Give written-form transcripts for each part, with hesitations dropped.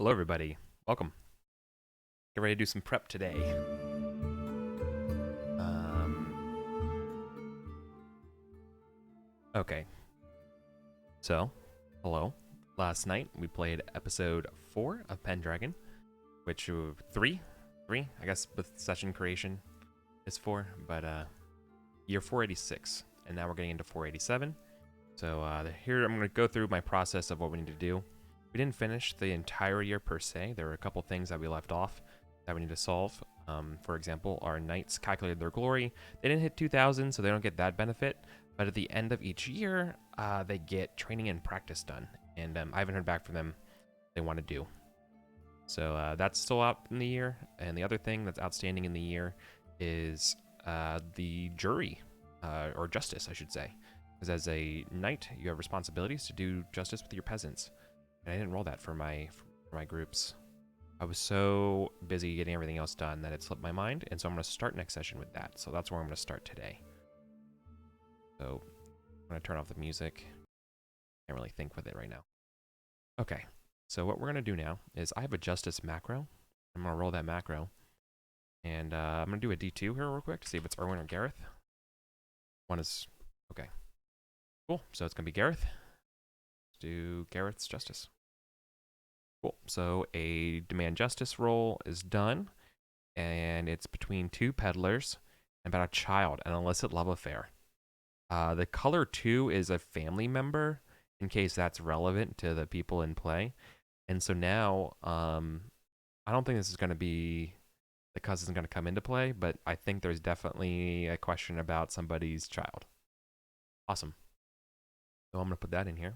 Hello, everybody. Welcome. Get ready to do some prep today. Okay. So, hello. Last night we played episode 4 of Pendragon, which three. I guess with session creation is 4, but year 486, and now we're getting into 487. So here I'm going to go through my process of what we need to do. We didn't finish the entire year per se. There were a couple things that we left off that we need to solve. For example, our knights calculated their glory. They didn't hit 2,000, so they don't get that benefit. But at the end of each year, they get training and practice done. And I haven't heard back from them what they want to do. So that's still out in the year. And the other thing that's outstanding in the year is the jury, or justice, I should say. Because as a knight, you have responsibilities to do justice with your peasants. And I didn't roll that for my groups. I was so busy getting everything else done that it slipped my mind, and so I'm going to start next session with that. So that's where I'm going to start today. So I'm going to turn off the music. Can't really think with it right now. Okay, so what we're going to do now is I have a justice macro. I'm going to roll that macro. And I'm going to do a D2 here real quick to see if it's Erwin or Gareth. One is... okay. Cool, so it's going to be Gareth. Let's do Gareth's justice. Cool. So a demand justice roll is done, and it's between two peddlers and about a child, an illicit love affair. The color 2 is a family member, in case that's relevant to the people in play. And so now, I don't think this is going to be, the cousin's going to come into play, but I think there's definitely a question about somebody's child. Awesome. So I'm going to put that in here.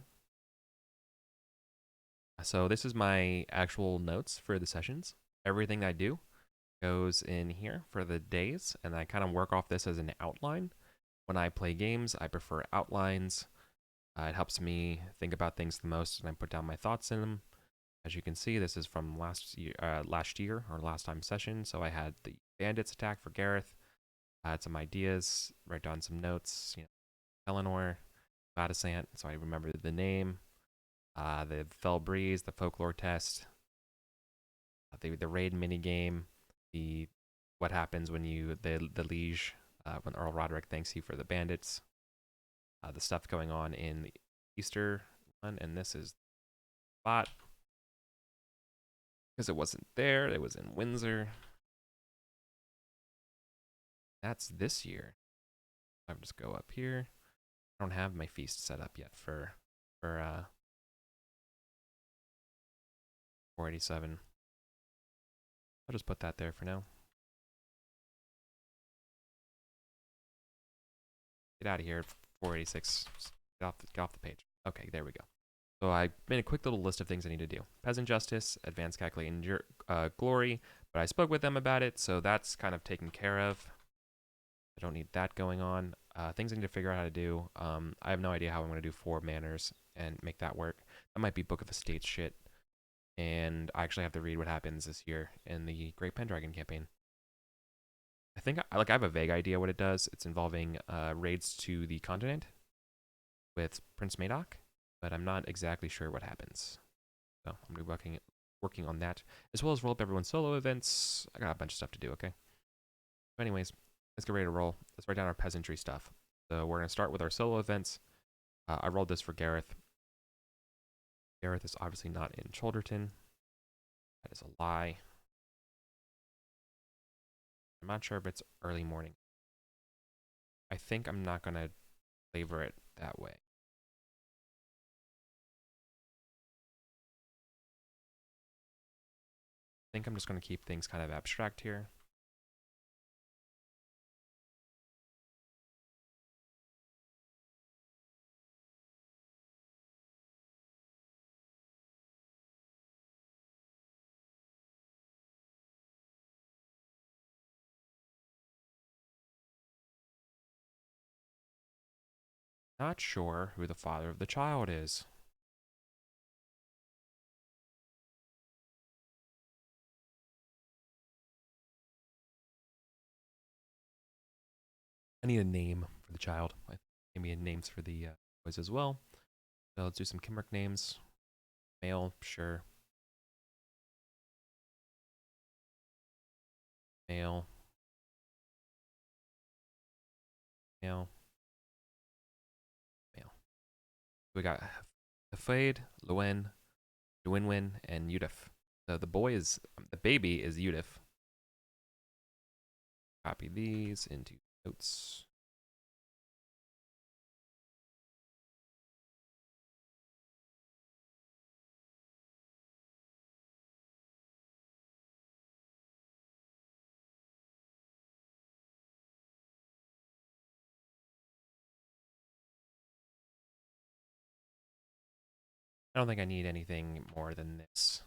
So this is my actual notes for the sessions. Everything I do goes in here for the days, and I kind of work off this as an outline. When I play games, I prefer outlines. It helps me think about things the most, and I put down my thoughts in them. As you can see, this is from last year or last time session. So I had the bandits attack for Gareth. I had some ideas, write down some notes. Eleanor, Badisant, so I remember the name. The Fell Breeze, the folklore test, the raid minigame, the what happens when you the liege when Earl Roderick thanks you for the bandits, the stuff going on in the Easter one, and this is the spot because it wasn't there. It was in Windsor. That's this year. I'll just go up here. I don't have my feast set up yet for 487. I'll just put that there for now. Get out of here, 486. Get off the page. Okay, there we go. So I made a quick little list of things I need to do. Peasant justice, advanced calculating glory, but I spoke with them about it, so that's kind of taken care of. I don't need that going on. Things I need to figure out how to do. I have no idea how I'm going to do 4 manners and make that work. That might be Book of Estates shit. And I actually have to read what happens this year in the Great Pendragon campaign. I think I have a vague idea what it does. It's involving raids to the continent with Prince Madoc, but I'm not exactly sure what happens. So I'm gonna be working on that, as well as roll up everyone's solo events. I got a bunch of stuff to do, okay? But anyways, let's get ready to roll. Let's write down our peasantry stuff. So we're gonna start with our solo events. I rolled this for Gareth. Gareth is obviously not in Cholderton. That is a lie. I'm not sure if it's early morning. I think I'm not gonna flavor it that way. I think I'm just gonna keep things kind of abstract here. Not sure who the father of the child is. I need a name for the child. Maybe names for the boys as well. So let's do some Kimrick names. Male, sure. Male. Male. Male. We got Hafade, Luen, Duinwin, and Udif. So the baby is Udif. Copy these into notes. I don't think I need anything more than this.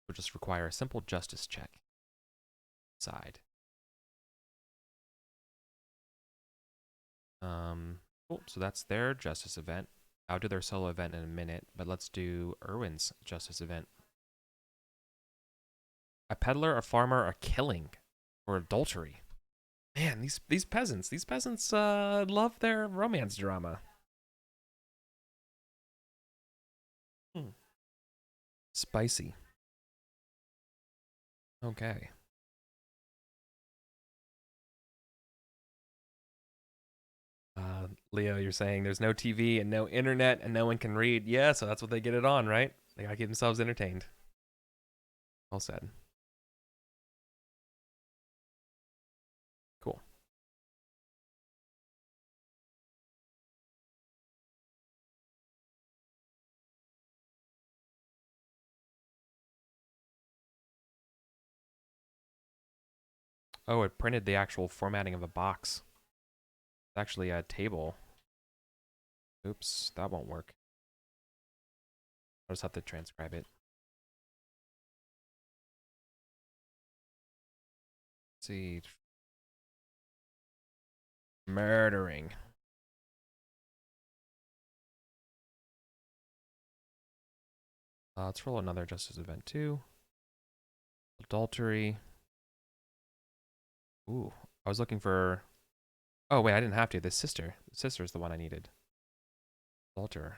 We'll just require a simple justice check. Side. Cool. So that's their justice event. I'll do their solo event in a minute, but let's do Irwin's justice event. A peddler, a farmer, a killing, or adultery. Man, these peasants love their romance drama. Spicy. Okay. Leo, you're saying there's no TV and no internet and no one can read. Yeah, so that's what they get it on, right? They gotta keep themselves entertained. Well said. Cool. Oh, it printed the actual formatting of a box. It's actually a table. Oops, that won't work. I'll just have to transcribe it. Let's see. Murdering. Let's roll another justice event too. Adultery. Ooh, I was looking for. Oh wait, I didn't have to. The sister. The sister is the one I needed. Adulterer.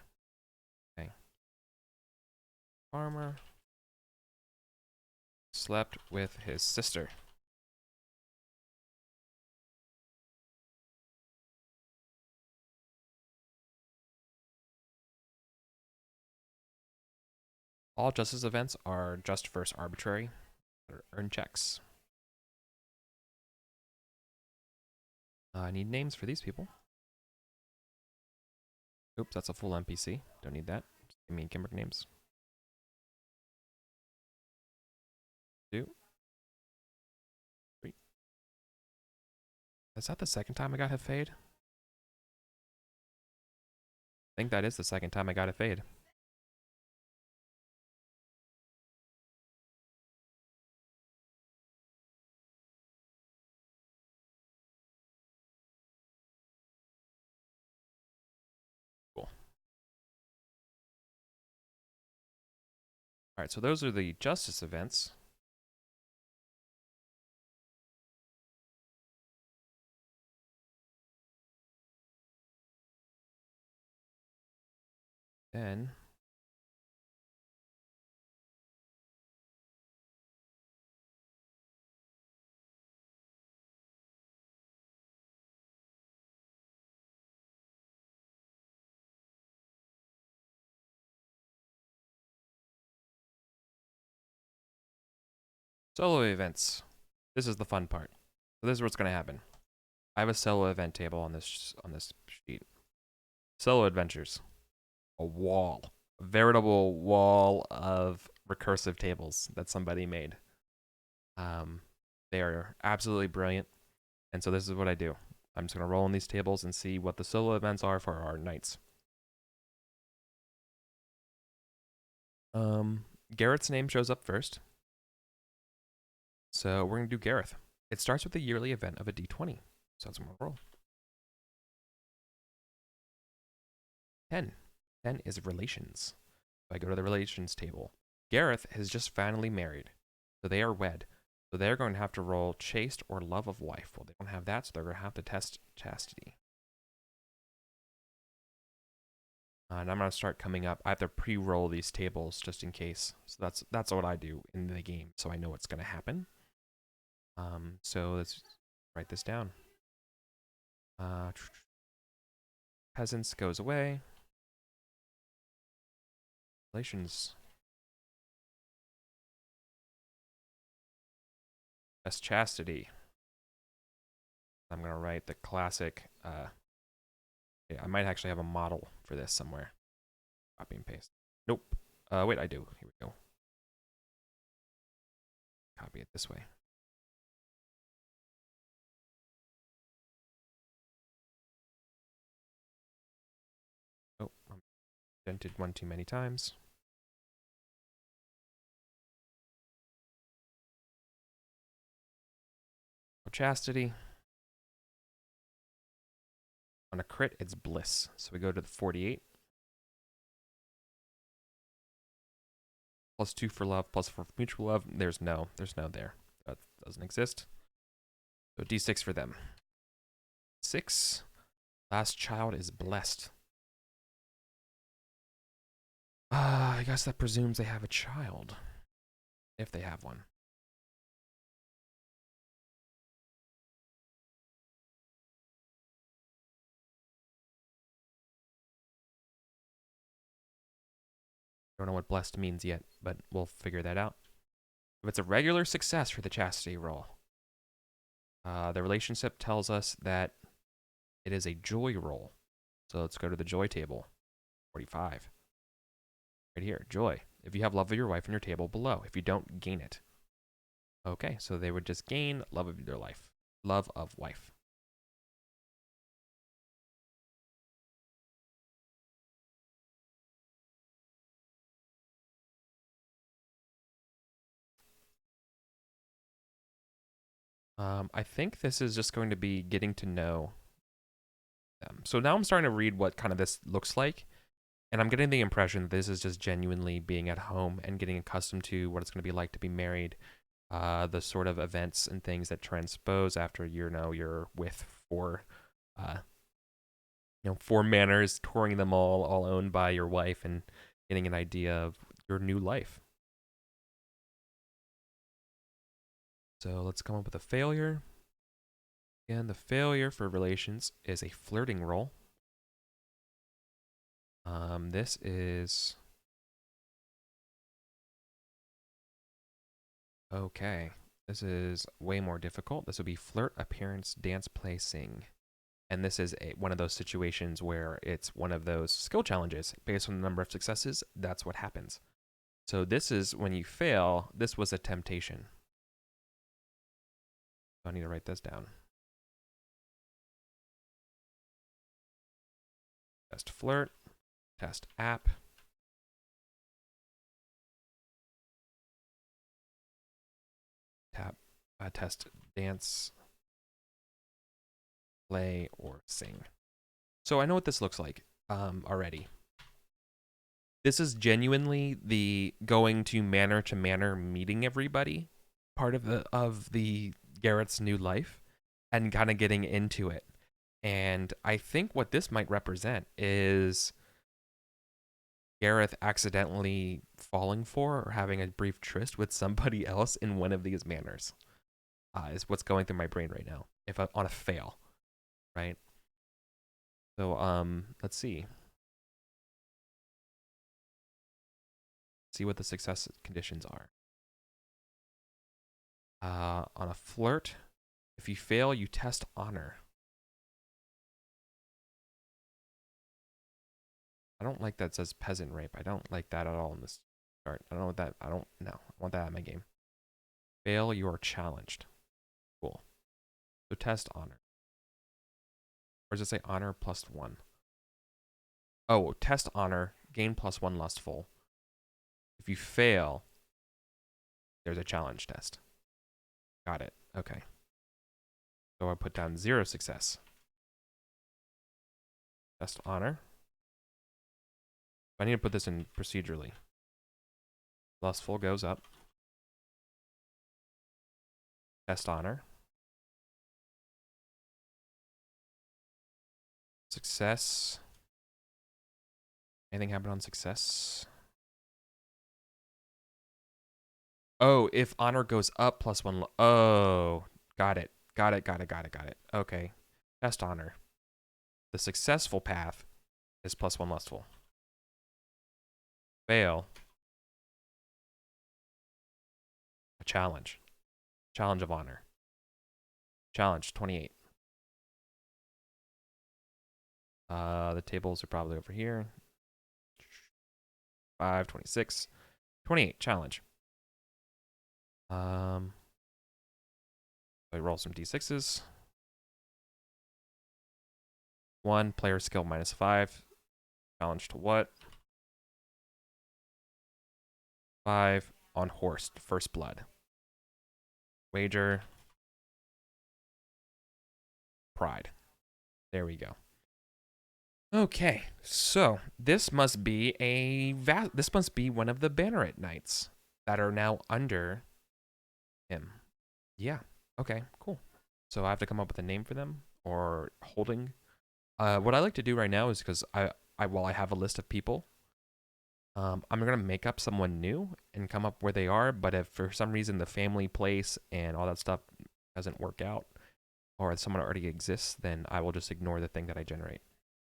Okay. Farmer. Slept with his sister. All justice events are just versus arbitrary. Earn checks. I need names for these people. Oops, that's a full NPC. Don't need that. Just give me Kimbrick names. 2, 3. Is that the second time I got a fade? I think that is the second time I got a fade. Cool. Alright, so those are the justice events. Then solo events. This is the fun part. So this is what's going to happen. I have a solo event table on this sheet. Solo adventures. A wall. A veritable wall of recursive tables that somebody made. They are absolutely brilliant. And so this is what I do. I'm just going to roll in these tables and see what the solo events are for our knights. Garrett's name shows up first. So we're going to do Gareth. It starts with the yearly event of a D20. So that's what we'll roll. 10. 10 is relations. So I go to the relations table. Gareth has just finally married. So they are wed. So they're going to have to roll chaste or love of wife. Well, they don't have that, so they're going to have to test chastity. And I'm gonna start coming up. I have to pre-roll these tables just in case. So that's what I do in the game, so I know what's gonna happen. So let's write this down. Peasants goes away. Relations. Best chastity. I'm gonna write the classic. Yeah, I might actually have a model for this somewhere. Copy and paste. Nope. Wait, I do. Here we go. Copy it this way. Oh, I indented one too many times. Chastity. On a crit, it's bliss. So we go to the 48. +2 for love, +4 for mutual love. There's no there. That doesn't exist. So D6 for them. 6. Last child is blessed. I guess that presumes they have a child. If they have one. Don't know what blessed means yet, but we'll figure that out. If it's a regular success for the chastity roll, the relationship tells us that it is a joy roll. So let's go to the joy table. 45. Right here, joy. If you have love of your wife in your table below, if you don't, gain it. Okay, so they would just gain love of their life. Love of wife. I think this is just going to be getting to know them. So now I'm starting to read what kind of this looks like. And I'm getting the impression that this is just genuinely being at home and getting accustomed to what it's going to be like to be married. The sort of events and things that transpose after you're with uh, 4 manors, touring them all owned by your wife, and getting an idea of your new life. So let's come up with a failure. And the failure for relations is a flirting roll. This is okay. This is way more difficult. This would be flirt, appearance, dance, play, sing. And this is one of those situations where it's one of those skill challenges. Based on the number of successes, that's what happens. So this is when you fail, this was a temptation. So I need to write this down. Test flirt, test app. Test dance, play, or sing. So I know what this looks like already. This is genuinely the going to manor, meeting everybody part of the Garrett's new life and kind of getting into it. And I think what this might represent is Gareth accidentally falling for or having a brief tryst with somebody else in one of these manors. Is what's going through my brain right now. If on a fail, right? So let's see. See what the success conditions are. On a flirt, if you fail, you test honor. I don't like that it says peasant rape. I don't like that at all in this chart. I don't know what that. I don't know. I want that out of my game. Fail, you are challenged. Cool. So test honor. Or does it say honor +1? Oh, test honor, gain +1 lustful. If you fail, there's a challenge test. Got it. Okay. So I put down 0 success. Test honor. I need to put this in procedurally. Lustful goes up. Test honor. Success. Anything happen on success? Oh, if honor goes up +1. Oh, got it. Got it. Got it. Got it. Got it. Okay. Test honor. The successful path is +1 lustful. Fail. A challenge. Challenge of honor. Challenge 28. The tables are probably over here. 5, 26, 28. Challenge. I roll some d6s. 1 player skill -5. Challenge to what? 5 on horse. First blood. Wager. Pride. There we go. Okay, so this must be this must be one of the Banneret Knights that are now under him. Yeah. Okay. Cool. So I have to come up with a name for them or holding. What I like to do right now is because while I have a list of people, I'm gonna make up someone new and come up where they are. But if for some reason the family, place, and all that stuff doesn't work out, or someone already exists, then I will just ignore the thing that I generate.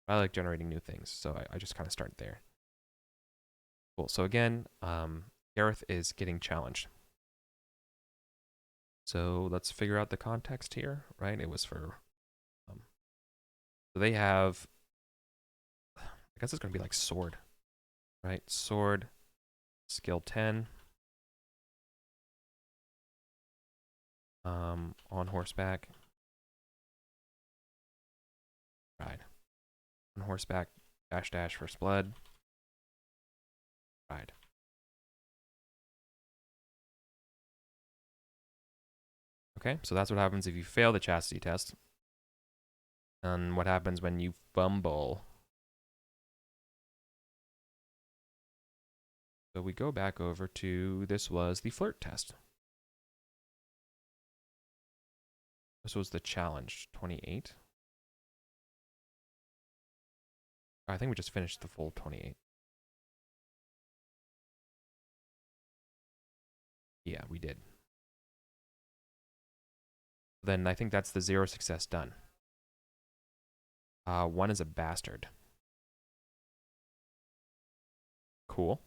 I like generating new things, so I just kind of start there. Cool. So again, Gareth is getting challenged. So let's figure out the context here, right? It was for, so they have, I guess it's going to be like sword, right? Sword, skill 10, on horseback, ride. On horseback, dash, first blood, ride. Okay, so that's what happens if you fail the chastity test. And what happens when you fumble. So we go back over to, this was the flirt test. This was the challenge, 28. I think we just finished the full 28. Yeah, we did. Then I think that's the 0 success done. 1 is a bastard. Cool.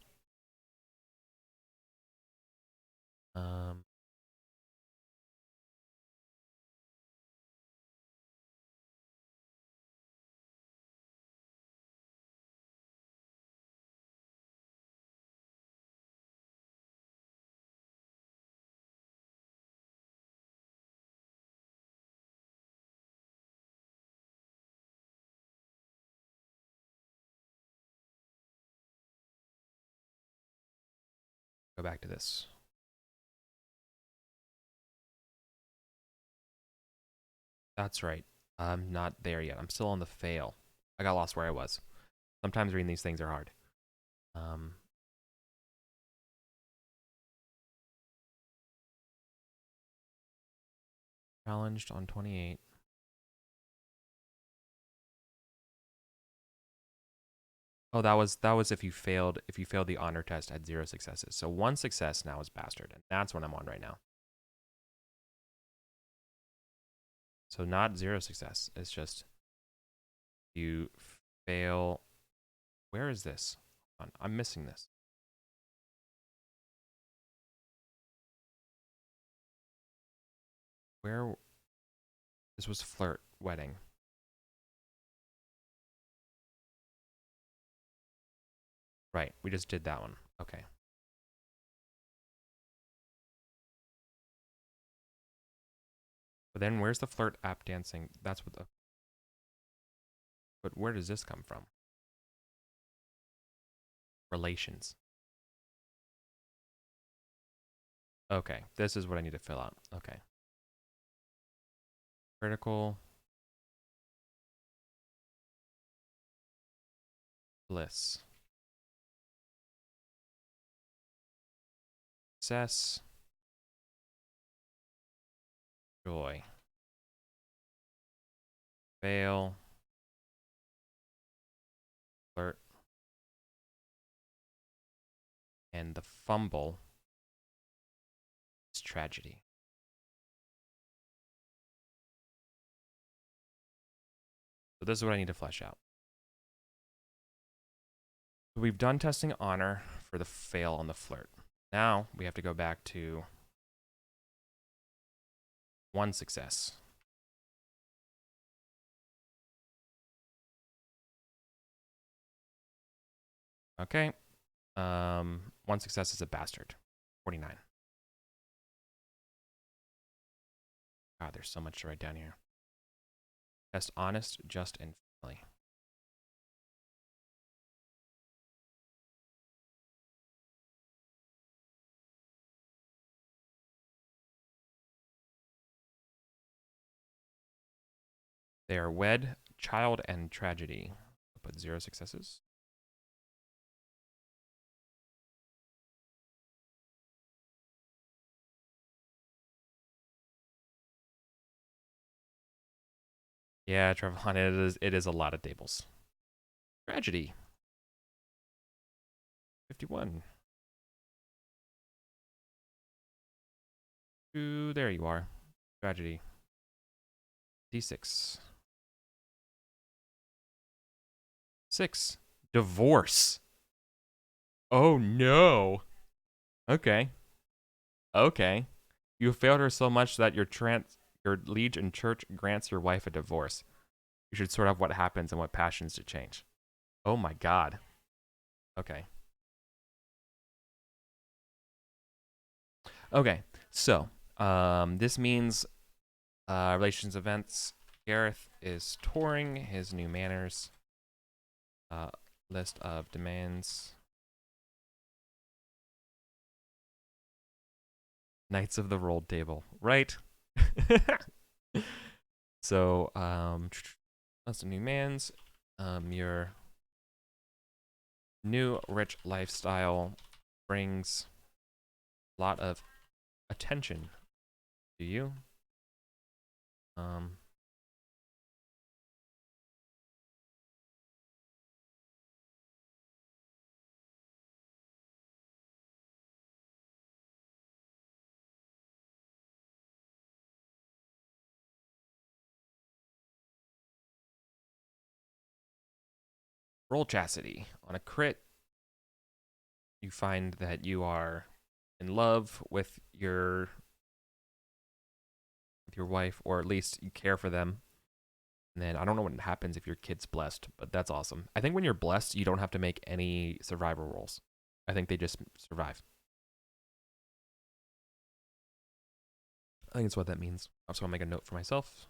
Go back to this. That's right. I'm not there yet. I'm still on the fail. I got lost where I was. Sometimes reading these things are hard. Challenged on 28. Oh, that was if you failed the honor test at 0 successes. So 1 success now is bastard, and that's what I'm on right now. So not 0 success. It's just you fail. Where is this? I'm missing this. Where? This was flirt, wedding. Right, we just did that one. Okay. But then where's the flirt app dancing? That's what the... But where does this come from? Relations. Okay, this is what I need to fill out. Okay. Critical. Bliss. Success. Joy. Fail. Flirt. And the fumble is tragedy. So this is what I need to flesh out. We've done testing honor for the fail on the flirt. Now we have to go back to 1 success. Okay. 1 success is a bastard. 49. God, there's so much to write down here. Test honest, just, and family. They are wed, child, and tragedy. I'll put 0 successes. Yeah, Trevon, it is a lot of tables. Tragedy. 51. Ooh, there you are. Tragedy. D6. 6. Divorce. Oh no. Okay. Okay. You failed her so much that your liege in church grants your wife a divorce. You should sort out what happens and what passions to change. Oh my god. Okay. Okay. So, this means relations events. Gareth is touring his new manners. List of demands. Knights of the Rolled Table, right? So, that's the new demands. Your new rich lifestyle brings a lot of attention to you. Roll chastity. On a crit, you find that you are in love with your wife, or at least you care for them. And then I don't know what happens if your kid's blessed, but that's awesome. I think when you're blessed, you don't have to make any survival rolls. I think they just survive. I think that's what that means. I also want to make a note for myself.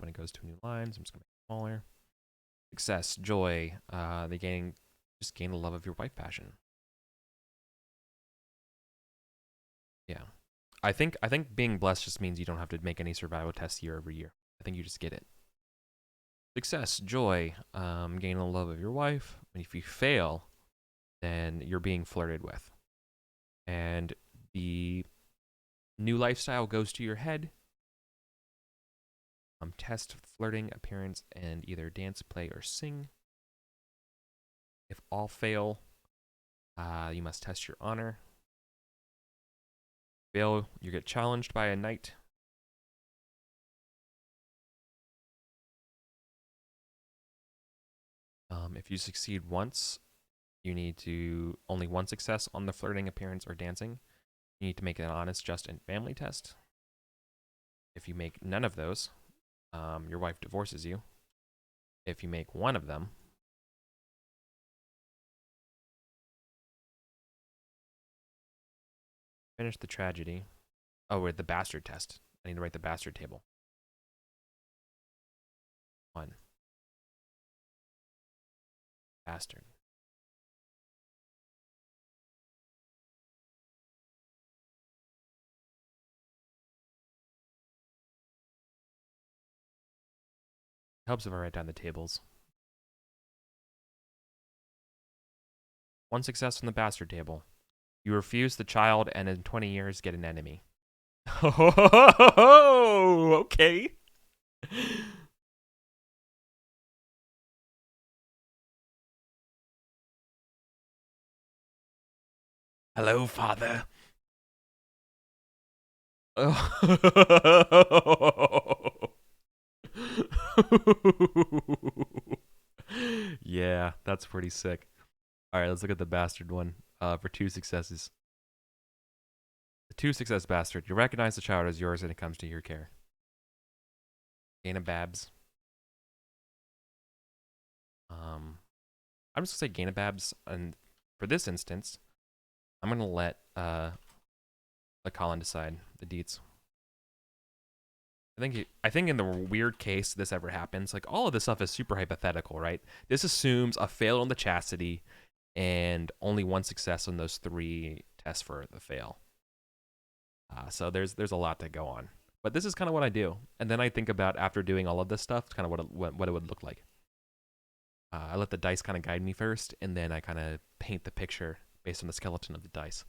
When it goes to new lines, I'm just going to make it smaller. Success, joy, they gain the love of your wife passion. Yeah. I think being blessed just means you don't have to make any survival tests year over year. I think you just get it. Success, joy, gain the love of your wife. And if you fail, then you're being flirted with. And the new lifestyle goes to your head. Test flirting appearance and either dance, play, or sing. If all fail, you must test your honor. Fail, you get challenged by a knight. If you succeed once, you need to only 1 success on the flirting appearance or dancing. You need to make an honest, just, and family test. If you make none of those, your wife divorces you. If you make one of them, finish the tragedy. Oh, wait, the bastard test. I need to write the bastard table. 1. Bastard. Helps if I write down the tables. 1 success on the bastard table. You refuse the child and in 20 years get an enemy. Oh, okay. Hello, father. Oh. Yeah, that's pretty sick. All right, let's look at the bastard one. For 2 successes. The 2 success bastard. You recognize the child as yours and it comes to your care. Gain a Babs. I'm just gonna say Gain a Babs, and for this instance, I'm gonna let Colin decide the deets. I think in the weird case this ever happens, like all of this stuff is super hypothetical, right? This assumes a fail on the chastity and only 1 success on those 3 tests for the fail. So there's a lot to go on, but this is kind of what I do, and then I think about after doing all of this stuff, kind of what it would look like. I let the dice kind of guide me first, and then I kind of paint the picture based on the skeleton of the dice.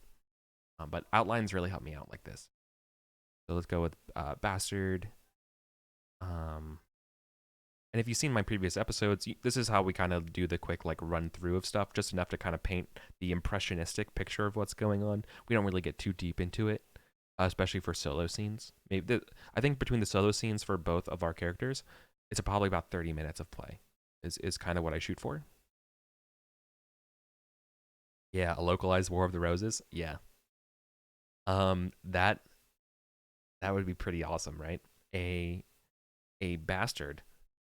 But outlines really help me out like this. So let's go with Bastard. And if you've seen my previous episodes, this is how we kind of do the quick like run through of stuff, just enough to kind of paint the impressionistic picture of what's going on. We don't really get too deep into it, especially for solo scenes. I think between the solo scenes for both of our characters, it's probably about 30 minutes of play. Is kind of what I shoot for. Yeah, a localized War of the Roses. Yeah. That would be pretty awesome, right? A bastard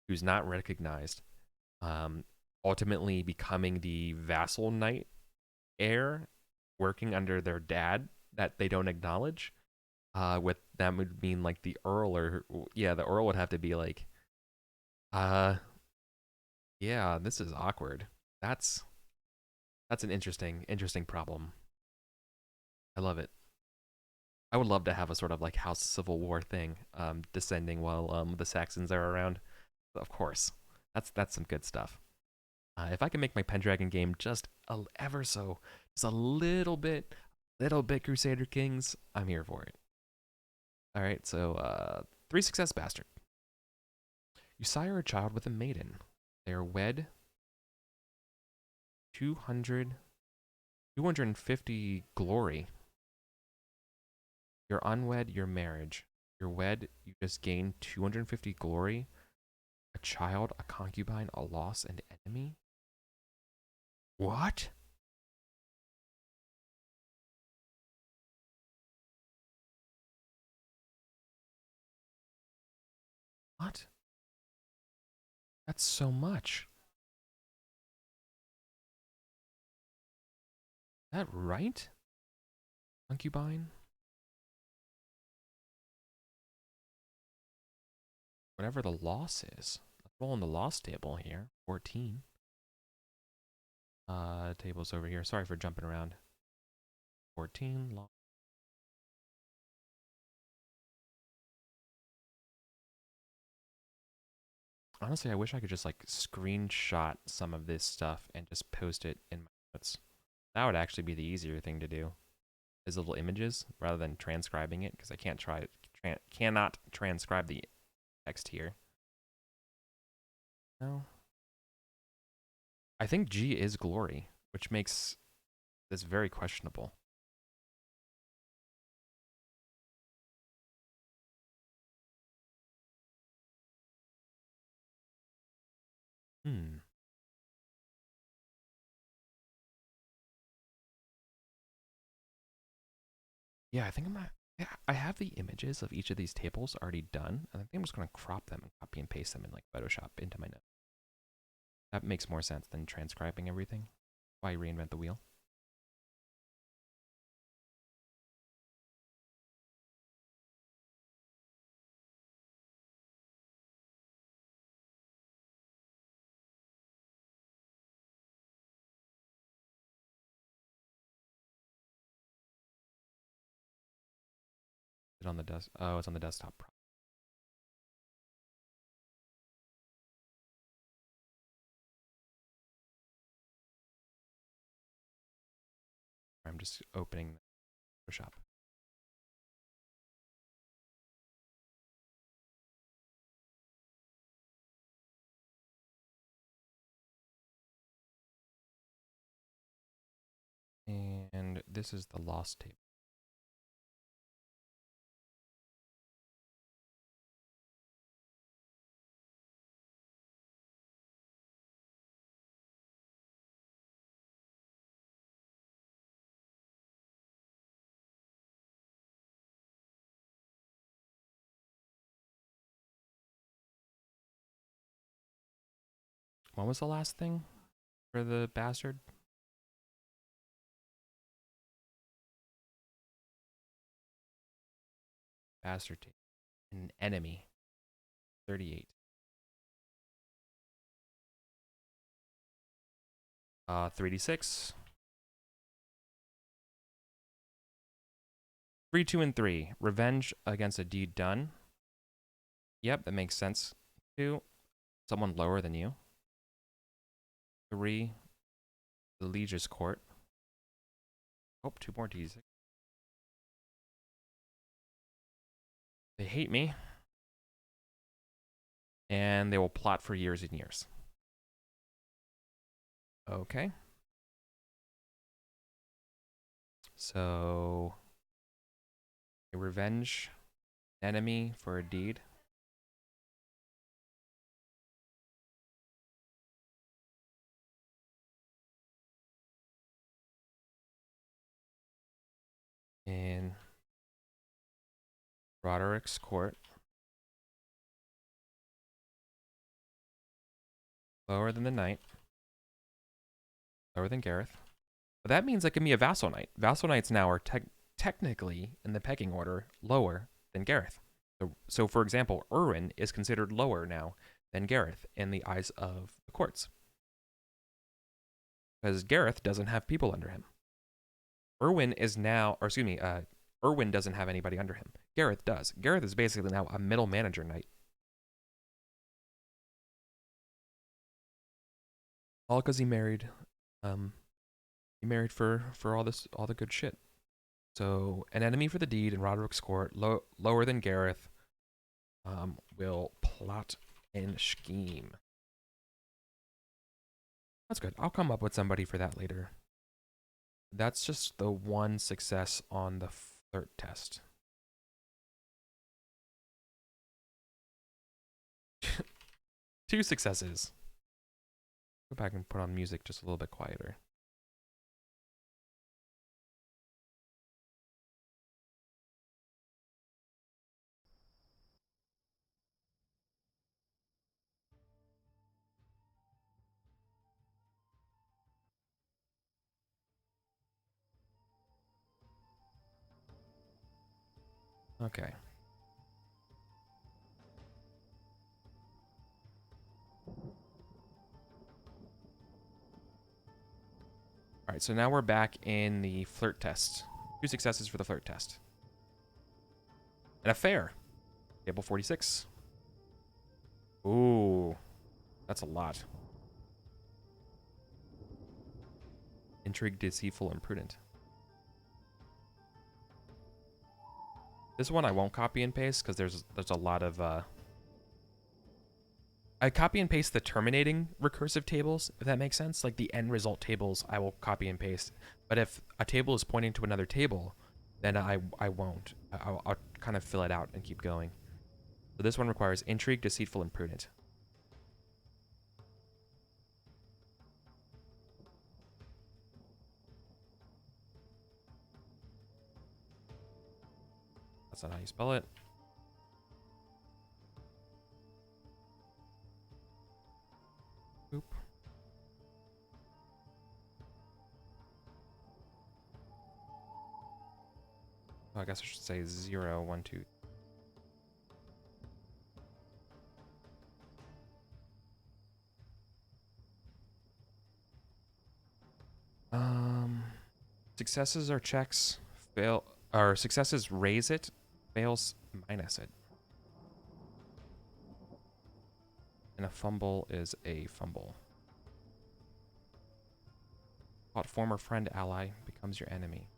who's not recognized, ultimately becoming the vassal knight heir, working under their dad that they don't acknowledge. With that would mean like the earl, or yeah, the earl would have to be like, yeah, this is awkward. That's an interesting problem. I love it. I would love to have a sort of like House Civil War thing, descending while the Saxons are around. Of course, that's some good stuff. If I can make my Pendragon game just just a little bit Crusader Kings, I'm here for it. All right, so 3 success bastard. You sire a child with a maiden. They are wed. 250 glory. You're unwed, your marriage. You're wed, you just gain 250 glory. A child, a concubine, a loss, and enemy? What? What? That's so much. Is that right? Concubine? Whatever the loss is. Let's roll on the loss table here. 14. Table's over here. Sorry for jumping around. 14. Honestly, I wish I could just like screenshot some of this stuff and just post it in my notes. That would actually be the easier thing to do. Is little images rather than transcribing it, because I cannot transcribe the text here. No. I think G is glory, which makes this very questionable. Hmm. Yeah, I think I have the images of each of these tables already done, and I think I'm just going to crop them and copy and paste them in like Photoshop into my notes. That makes more sense than transcribing everything. Why reinvent the wheel? Is it on the desk? Oh, it's on the desktop. I'm just opening Photoshop. And This is the lost table. What was the last thing for the bastard? Bastard table. An enemy. 38. 3d6. 3, 2, and 3. Revenge against a deed done. Yep, that makes sense. 2. Someone lower than you. 3. The Liege's Court. Oh, 2 more d6. They hate me. And they will plot for years and years. Okay. So, a revenge enemy for a deed. In Roderick's Court. Lower than the knight. Lower than Gareth. But that means I can be a vassal knight. Vassal knights now are technically, in the pecking order, lower than Gareth. So for example, Erwin is considered lower now than Gareth in the eyes of the courts. Because Gareth doesn't have people under him. Erwin doesn't have anybody under him. Gareth does. Gareth is basically now a middle manager knight. All because he married for all the good shit. So an enemy for the deed in Roderick's Court, lower than Gareth, will plot and scheme. That's good. I'll come up with somebody for that later. That's just the one success on the flirt test. 2 successes. Go back and put on music just a little bit quieter. Okay. All right, so now we're back in the flirt test. 2 successes for the flirt test. And a fair. Table 46. Ooh, that's a lot. Intrigue, deceitful, and prudent. This one I won't copy and paste because there's a lot of I copy and paste the terminating recursive tables, if that makes sense. Like the end result tables, I will copy and paste. But if a table is pointing to another table, then I won't. I'll kind of fill it out and keep going. So this one requires intrigue, deceitful, and prudent. That's not how you spell it. Oop. Oh, I guess I should say 0, 1, 2. Successes are checks. Successes raise it. Fails minus it. And a fumble is a fumble. What former friend ally becomes your enemy?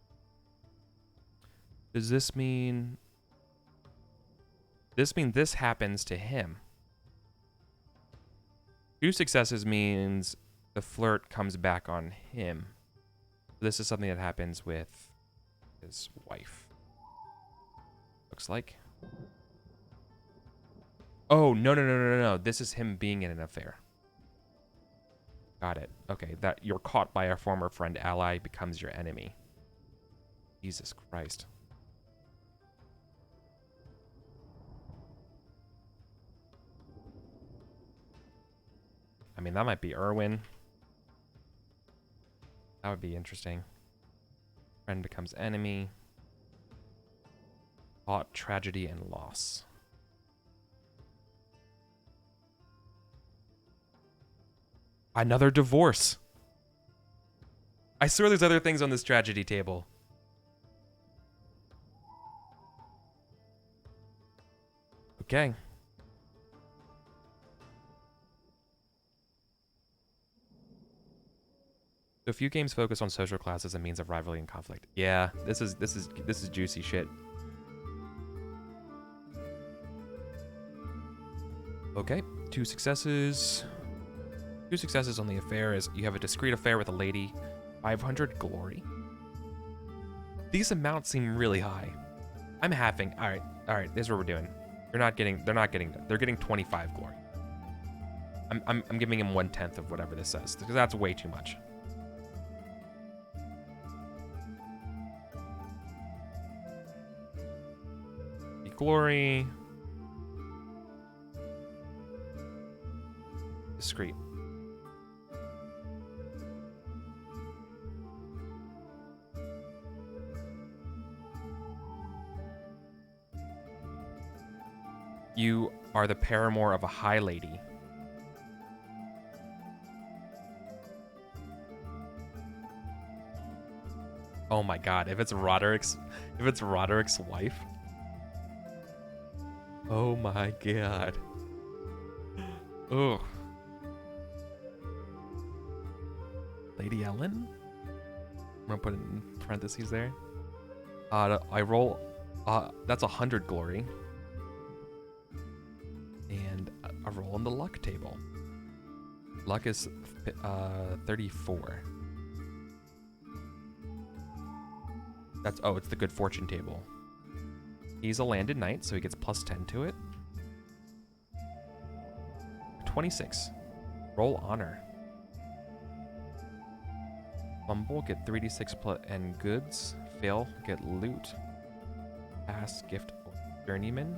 Does this mean this happens to him? 2 successes means the flirt comes back on him. This is something that happens with his wife. Looks like. Oh, no. This is him being in an affair. Got it. Okay, that you're caught by a former friend ally becomes your enemy. Jesus Christ. I mean, that might be Irwin. That would be interesting. Friend becomes enemy. Caught, tragedy, and loss. Another divorce. I swear there's other things on this tragedy table. Okay. So a few games focus on social class as a means of rivalry and conflict. Yeah, this is juicy shit. Okay, 2 successes. 2 successes on the affair is you have a discreet affair with a lady. 500 glory. These amounts seem really high. I'm halving. All right. This is what we're doing. They're getting 25 glory. I'm giving him 1/10 of whatever this says because that's way too much. Glory. Discreet. You are the paramour of a high lady. Oh my god, if it's Roderick's wife. Oh my god. Ugh. Lady Ellen? I'm gonna put it in parentheses there. I roll, that's 100 glory. And a roll on the luck table. Luck is 34. It's the good fortune table. He's a landed knight, so he gets +10 to it. 26. Roll honor. Fumble, get 3d6 and goods. Fail, get loot. Pass, gift of journeyman.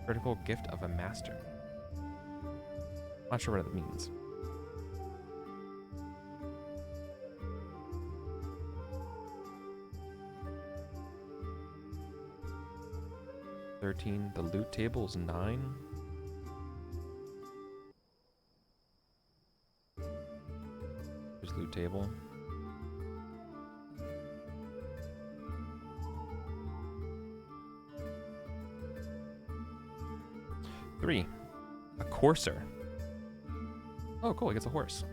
Critical, gift of a master. Not sure what that means. $13. The loot table is 9. There's loot table. $3. A courser. Oh, cool. He gets a horse.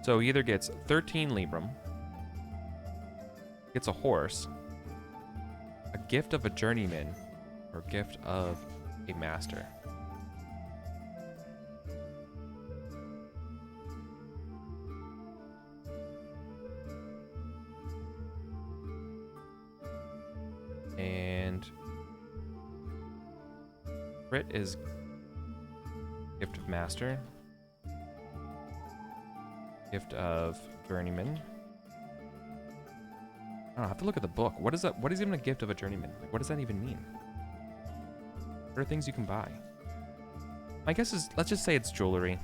So he either gets 13 Libram, gets a horse, a gift of a journeyman, or gift of a master. And crit is gift of master, gift of journeyman. I have to look at the book. What is that? What is even a gift of a journeyman? Like, what does that even mean? What are things you can buy? My guess is, let's just say it's jewelry.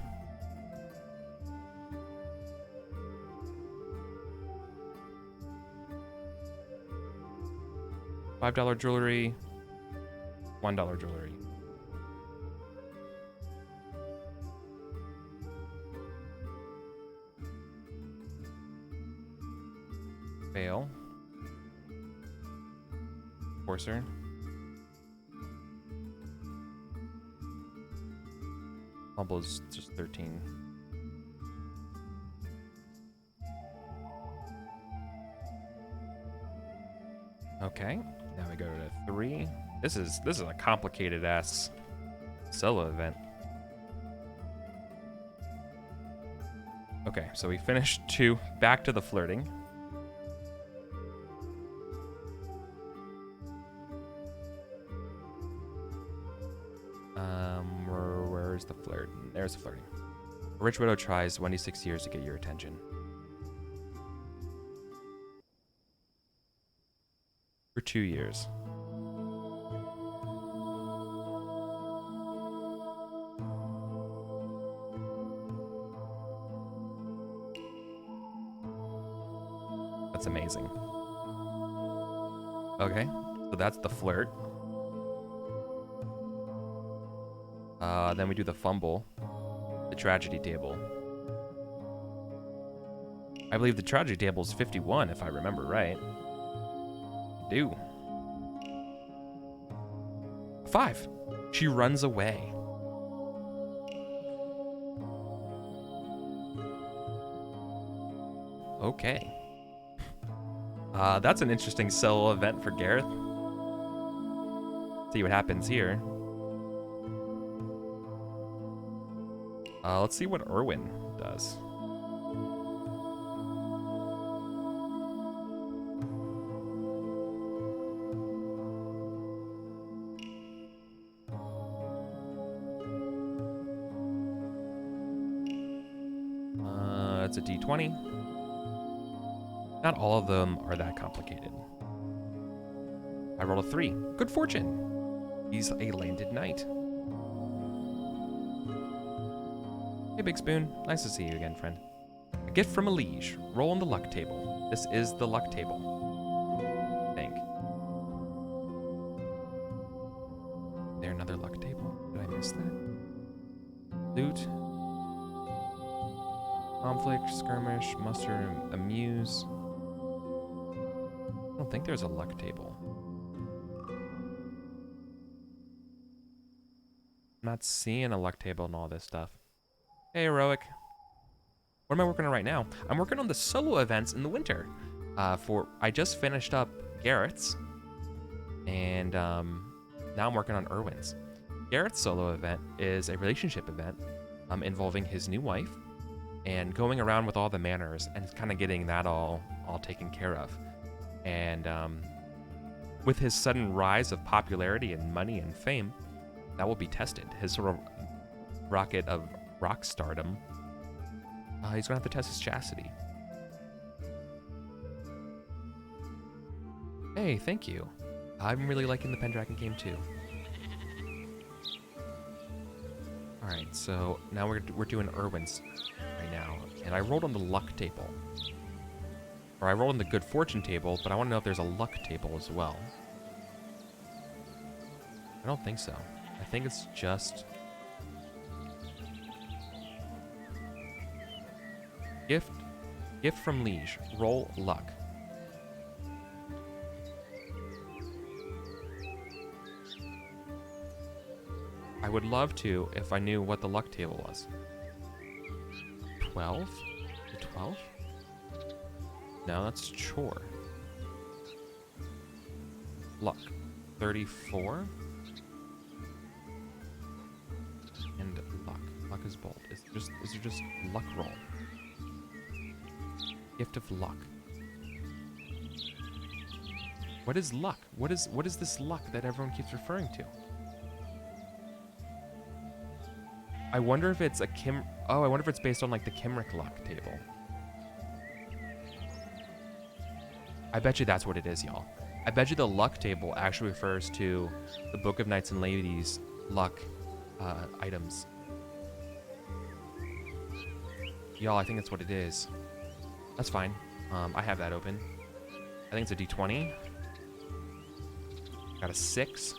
$5 jewelry, $1 jewelry. Fail. Courser. Humble is just 13. Okay, now we go to 3. This is a complicated ass solo event. Okay, so we finished 2. Back to the flirting. Where's the flirt? There's the flirting. A rich widow tries 26 years to get your attention. For 2 years. That's amazing. Okay, so that's the flirt. Then we do the fumble, the tragedy table. I believe the tragedy table is 51, if I remember right. Do. 5. She runs away. Okay. That's an interesting solo event for Gareth. See what happens here. Let's see what Erwin does. It's a D20. Not all of them are that complicated. I rolled a 3. Good fortune. He's a landed knight. Hey, Big Spoon. Nice to see you again, friend. A gift from a liege. Roll on the luck table. This is the luck table. I think. Is there another luck table? Did I miss that? Loot. Conflict, skirmish, muster, amuse. I don't think there's a luck table. I'm not seeing a luck table and all this stuff. Hey, Heroic. What am I working on right now? I'm working on the solo events in the winter. I just finished up Garrett's, and now I'm working on Erwin's. Garrett's solo event is a relationship event involving his new wife and going around with all the manors and kind of getting that all taken care of. And with his sudden rise of popularity and money and fame, that will be tested. His sort of rocket of rock stardom, he's gonna have to test his chastity. Hey, thank you. I'm really liking the Pendragon game too. All right, so now we're doing Erwin's right now, and I rolled on the luck table, or I rolled on the good fortune table, but I want to know if there's a luck table as well. I don't think so. I think it's just gift from liege. Roll luck. I would love to if I knew what the luck table was. 12? The 12? No, that's chore. Luck. 34? And luck. Luck is bold. Is it just luck roll? Gift of luck. What is luck? What is this luck that everyone keeps referring to? I wonder if it's I wonder if it's based on like the Kimrick luck table. I bet you that's what it is, y'all. I bet you the luck table actually refers to the Book of Knights and Ladies luck items. Y'all, I think that's what it is. That's fine. I have that open. I think it's a D20. Got a 6.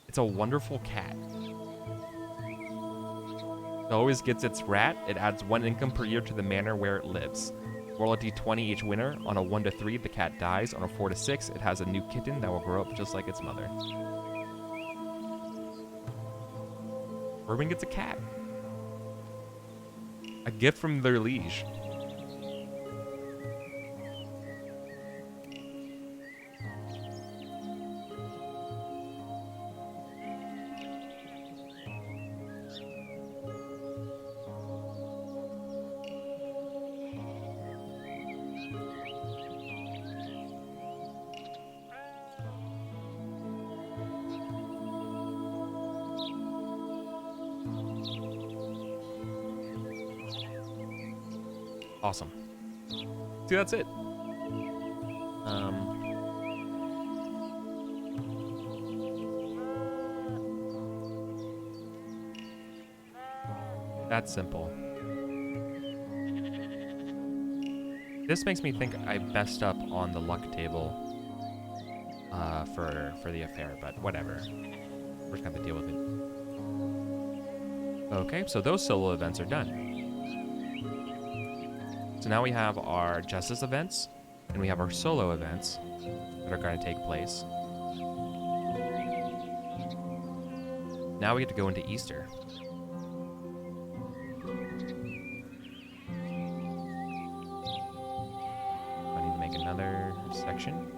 It's a wonderful cat. It always gets its rat. It adds 1 income per year to the manor where it lives. Roll a D20 each winter. On a 1 to 3, the cat dies. On a 4 to 6, it has a new kitten that will grow up just like its mother. Erwin gets a cat. A gift from their liege. Awesome. See, that's it. That's simple. This makes me think I messed up on the luck table for the affair, but whatever. We're just gonna have to deal with it. Okay, so those solo events are done. So now we have our Justice events, and we have our solo events that are going to take place. Now we get to go into Easter. I need to make another section.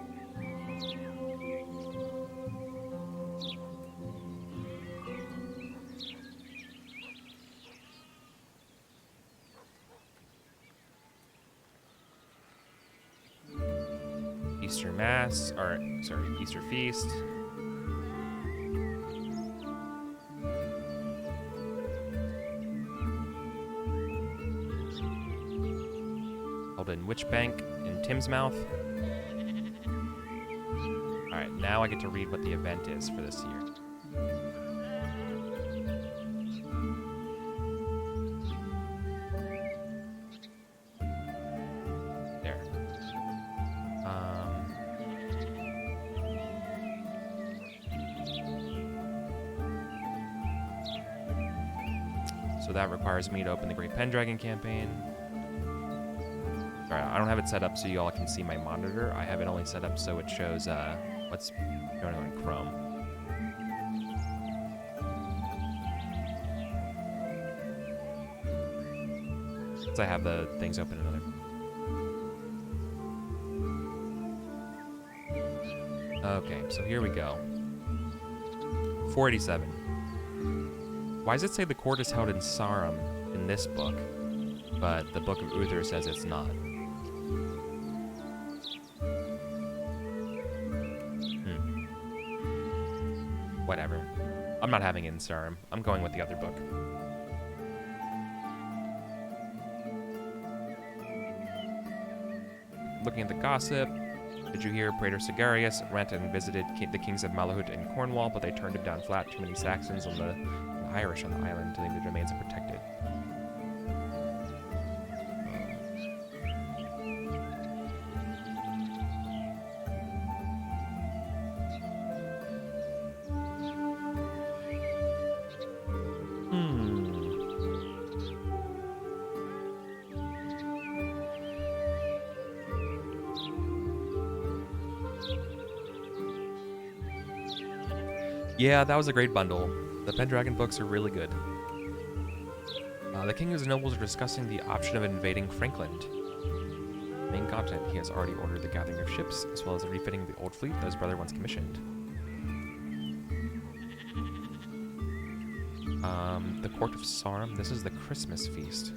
Easter Mass, or sorry, Easter Feast. Held in Witch Bank in Timsmouth. Alright, now I get to read what the event is for this year. So that requires me to open the Great Pendragon campaign. Sorry, I don't have it set up so you all can see my monitor. I have it only set up so it shows what's going on in Chrome. Since I have the things open in other. Okay, so here we go. 487. Why does it say the court is held in Sarum in this book, but the Book of Uther says it's not? Whatever. I'm not having it in Sarum. I'm going with the other book. Looking at the gossip, did you hear Praetor Sigarius went and visited the kings of Malahut and Cornwall, but they turned him down flat. Too many Saxons on the Irish on the island to leave their domains unprotected. Yeah, that was a great bundle. The Pendragon books are really good. The king and his nobles are discussing the option of invading Frankland. The main continent, he has already ordered the gathering of ships, as well as the refitting of the old fleet that his brother once commissioned. The Court of Sarum, this is the Christmas feast.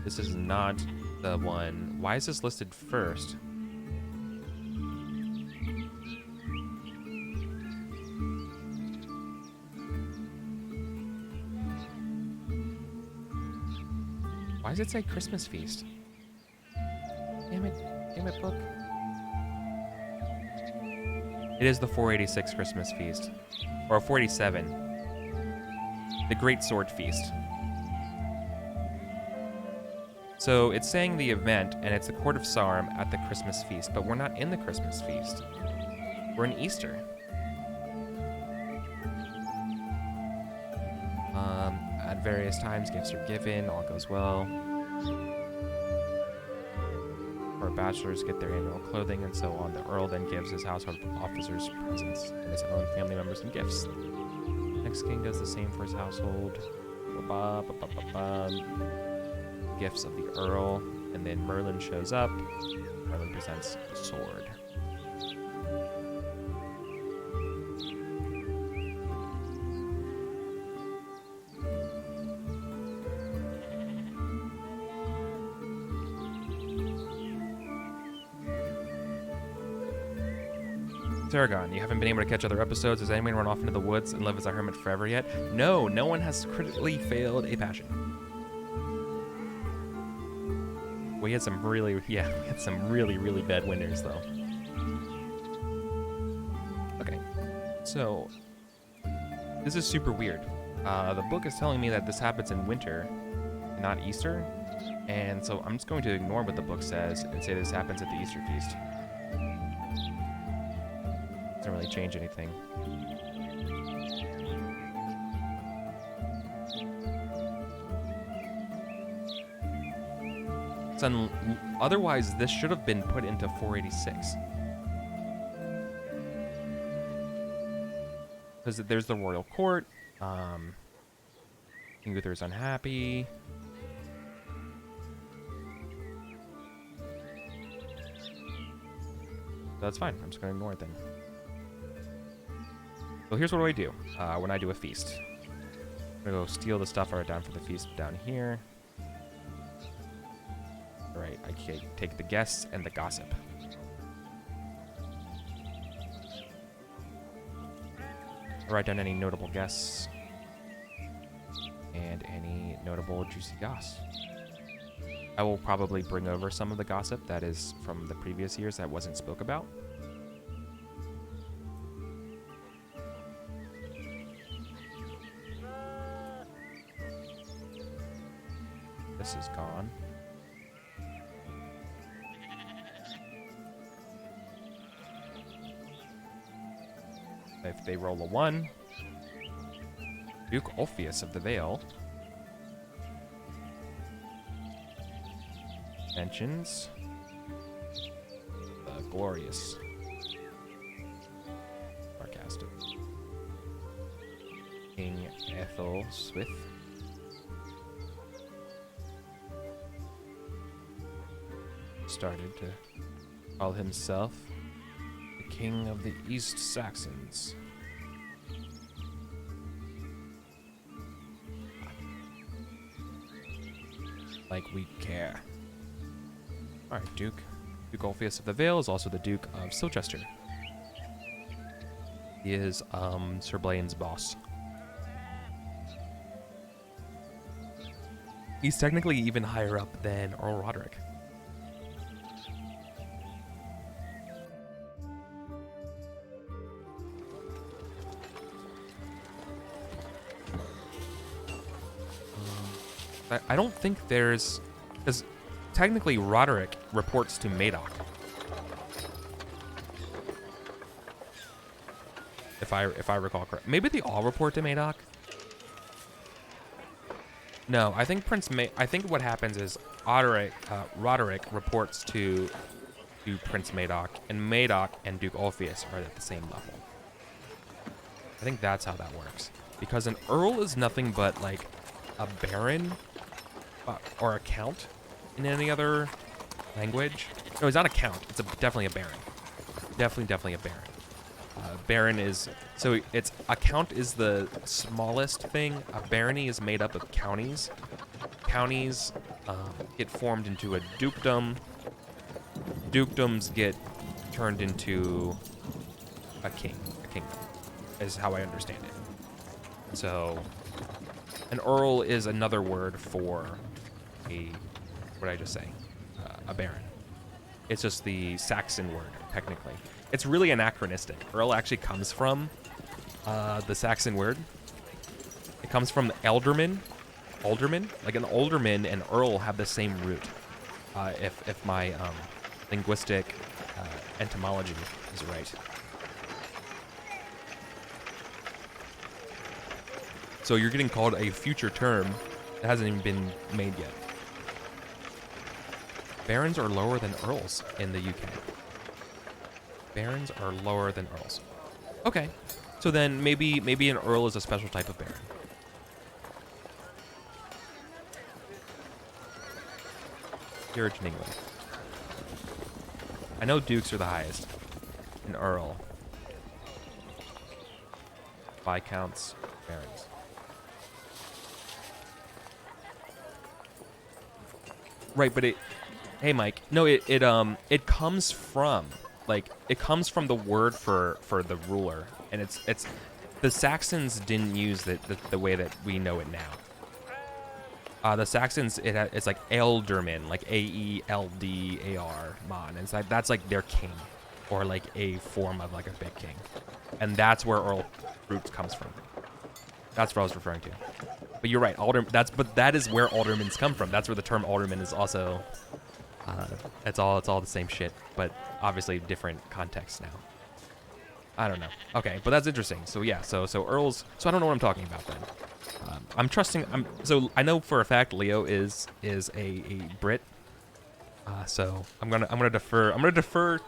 This is not the one. Why is this listed first? Why does it say Christmas feast? Damn it, book. It is the 486 Christmas feast. Or 487. The Great Sword Feast. So it's saying the event, and it's the Court of Sarum at the Christmas feast, but we're not in the Christmas feast. We're in Easter. At various times, gifts are given, all goes well. Our bachelors get their annual clothing, and so on. The Earl then gives his household officers presents and his own family members and gifts. Next king does the same for his household. Gifts of the Earl, and then Merlin shows up. Merlin presents the sword. Pendragon, you haven't been able to catch other episodes. Has anyone run off into the woods and live as a hermit forever yet? No, no one has critically failed a passion. We had some really, yeah, we had some really, really bad winters, though. Okay, so this is super weird. The book is telling me that this happens in winter, not Easter, and so I'm just going to ignore what the book says and say this happens at the Easter feast. Doesn't really change anything. Otherwise, this should have been put into 486. Because there's the royal court. King Uther's unhappy. That's fine. I'm just going to ignore it then. So here's what do I do when I do a feast. I'm going to go steal the stuff I wrote down for the feast down here. Alright, I can take the guests and the gossip. I'll write down any notable guests and any notable juicy goss. I will probably bring over some of the gossip that is from the previous years that wasn't spoke about. This is gone. If they roll a 1, Duke Ulfius of the Vale mentions the glorious sarcastic King Aethelswith. Started to call himself the King of the East Saxons. Like we care. Alright, Duke. Duke Ulfius of the Vale is also the Duke of Silchester. He is Sir Blaine's boss. He's technically even higher up than Earl Roderick. I don't think there's, because technically Roderick reports to Madoc. If I recall correct, maybe they all report to Madoc. No, I think I think what happens is Roderick reports to Prince Madoc, and Madoc and Duke Ulfius are at the same level. I think that's how that works, because an earl is nothing but like a baron. Or a count in any other language. No, he's not a count. It's definitely a baron. Definitely a baron. Baron is, so it's, a count is the smallest thing. A barony is made up of counties. Counties get formed into a dukedom. Dukedoms get turned into a kingdom, is how I understand it. So an earl is another word for what did I just say? A baron. It's just the Saxon word, technically. It's really anachronistic. Earl actually comes from the Saxon word. It comes from alderman. Alderman? Like an alderman and earl have the same root. If my linguistic etymology is right. So you're getting called a future term that hasn't even been made yet. Barons are lower than earls in the UK. Barons are lower than earls. Okay, so then maybe an earl is a special type of baron. Peerage in England. I know dukes are the highest. An earl. Viscounts, barons. Right, but hey Mike, no, it comes from, like, it comes from the word for the ruler, and it's the Saxons didn't use it the way that we know it now. The Saxons, it's like Ealdorman, like Aeldar, man. It's like that's like their king, or like a form of like a big king, and that's where Earl roots comes from. That's what I was referring to. But you're right, but that is where aldermans come from. That's where the term alderman is also. It's all the same shit, but obviously different context now. I don't know. Okay, but that's interesting. So yeah, so Earl's. So I don't know what I'm talking about then. I'm trusting. So I know for a fact Leo is a Brit. So I'm gonna defer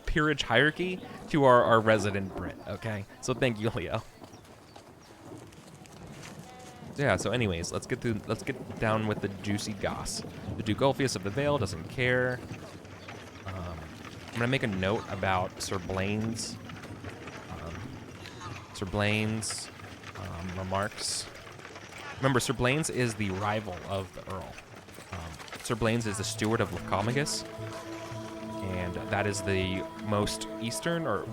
peerage hierarchy to our resident Brit. Okay. So thank you, Leo. Yeah. So anyways, let's get down with the juicy goss. The Duke Ulfius of the Vale doesn't care. I'm gonna make a note about Sir Blaine's remarks. Remember, Sir Blaine's is the rival of the Earl. Sir Blaine's is the steward of Lycomagus, and that is the most eastern or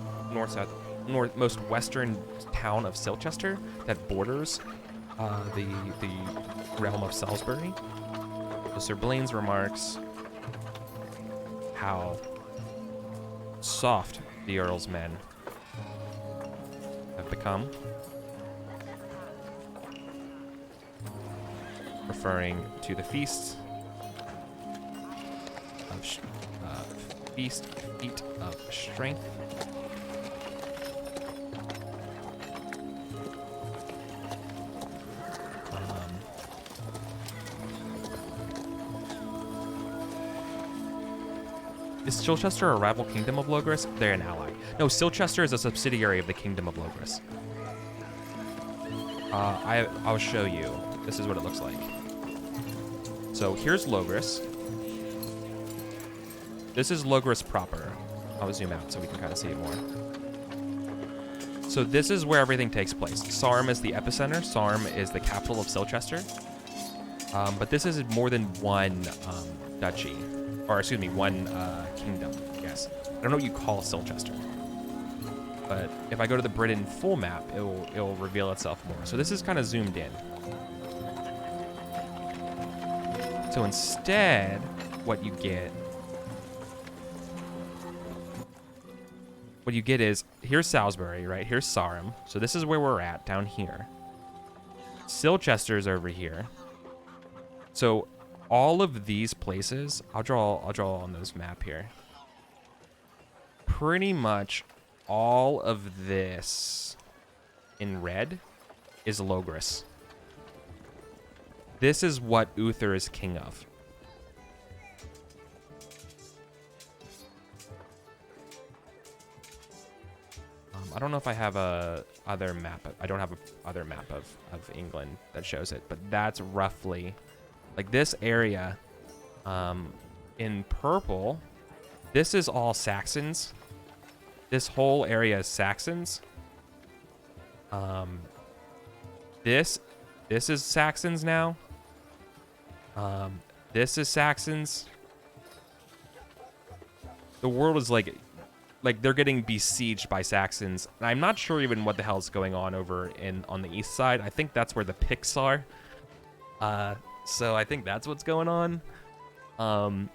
most western town of Silchester that borders the realm of Salisbury. So Sir Blaine's remarks how soft the Earl's men have become, referring to the feast of strength. Is Silchester a rival kingdom of Vulgaris? They're an ally. No, Silchester is a subsidiary of the kingdom of Vulgaris. I'll show you. This is what it looks like. So here's Vulgaris. This is Vulgaris proper. I'll zoom out so we can kind of see it more. So this is where everything takes place. Sarm is the epicenter. Sarm is the capital of Silchester. But this is more than one duchy. Or excuse me, one kingdom, I guess. I don't know what you call Silchester. But if I go to the Britain full map, it'll reveal itself more. So this is kind of zoomed in. So instead, what you get is, here's Salisbury, right? Here's Sarum. So this is where we're at, down here. Silchester's over here. So all of these places, I'll draw on this map here. Pretty much all of this in red is Logris. This is what Uther is king of. I don't know if I have a other map. I don't have a other map of England that shows it, but that's roughly like this area. In purple, this is all Saxons. This whole area is Saxons. This is Saxons now. This is Saxons. The world is like they're getting besieged by Saxons. And I'm not sure even what the hell is going on over on the east side. I think that's where the Picts are. So I think that's what's going on.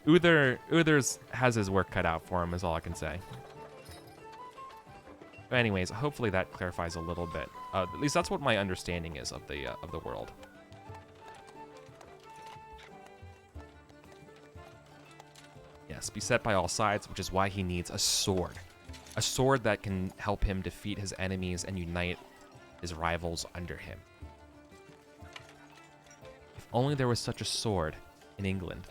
Uther's has his work cut out for him, is all I can say. But anyways, hopefully that clarifies a little bit. At least that's what my understanding is of the world. Yes, beset by all sides, which is why he needs a sword. A sword that can help him defeat his enemies and unite his rivals under him. If only there was such a sword in England.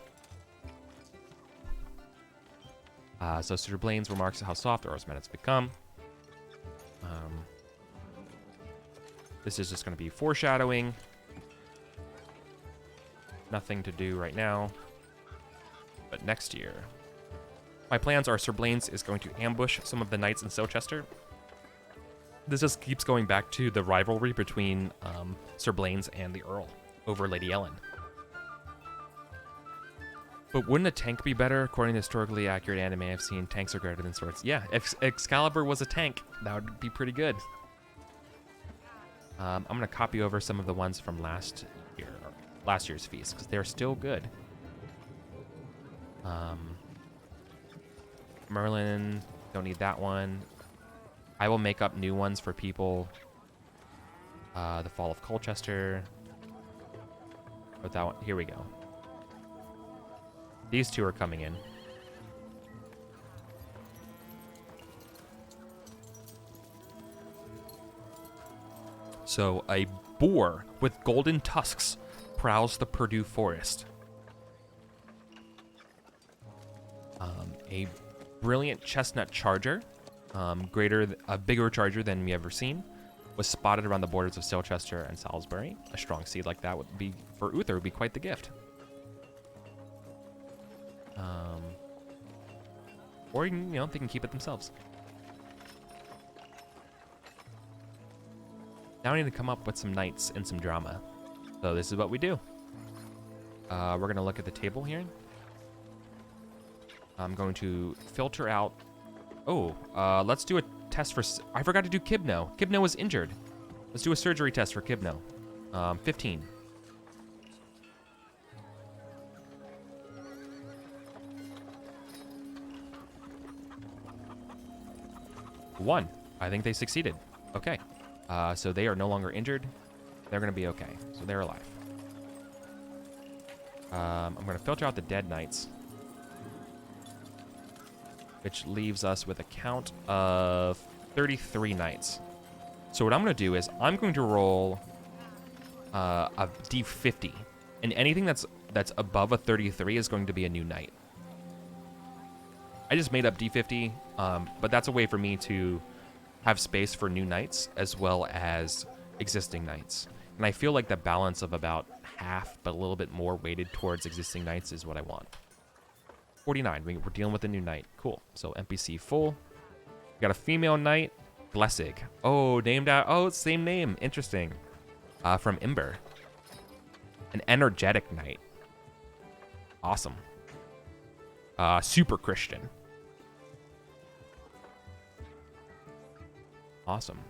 So Sir Blaine's remarks on how soft Earl's men has become. This is just going to be foreshadowing. Nothing to do right now. But next year. My plans are Sir Blaine's is going to ambush some of the knights in Silchester. This just keeps going back to the rivalry between Sir Blaine's and the Earl over Lady Ellen. But wouldn't a tank be better? According to historically accurate anime I've seen, tanks are greater than swords. Yeah, if Excalibur was a tank, that would be pretty good. I'm going to copy over some of the ones from last year. last year's feast because they're still good. Merlin, don't need that one. I will make up new ones for people. The Fall of Colchester. With that one, here we go. These two are coming in. So a boar with golden tusks prowls the Purdue forest. A brilliant chestnut charger, a bigger charger than we ever seen, was spotted around the borders of Silchester and Salisbury. A strong seed like that would be, for Uther, would be quite the gift. Or, you know, they can keep it themselves. Now I need to come up with some knights and some drama. So this is what we do. We're going to look at the table here. I'm going to filter out... Oh, let's do a test for... I forgot to do Kibno. Kibno was injured. Let's do a surgery test for Kibno. 15. One. I think they succeeded. Okay. So they are no longer injured. They're going to be okay. So they're alive. I'm going to filter out the dead knights, which leaves us with a count of 33 knights. So what I'm going to do is I'm going to roll a d50, and anything that's above a 33 is going to be a new knight. I just made up d50, but that's a way for me to have space for new knights as well as existing knights. And I feel like the balance of about half, but a little bit more weighted towards existing knights is what I want. 49, we're dealing with a new knight. Cool. So NPC full. We got a female knight, Glessig. Oh, named out. Oh, same name. Interesting. From Ember. An energetic knight. Awesome. Super Christian. Awesome.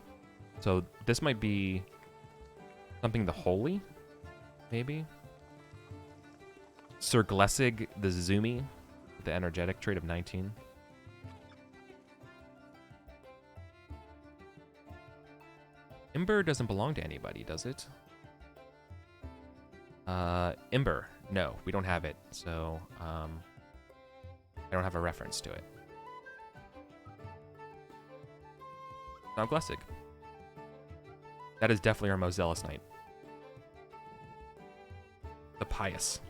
So this might be something the holy, maybe. Sir Glessig the Zoomy, the energetic trait of 19. Ember doesn't belong to anybody, does it? Ember. No, we don't have it. So, I don't have a reference to it. Now Glessig. That is definitely our most zealous knight. The pious.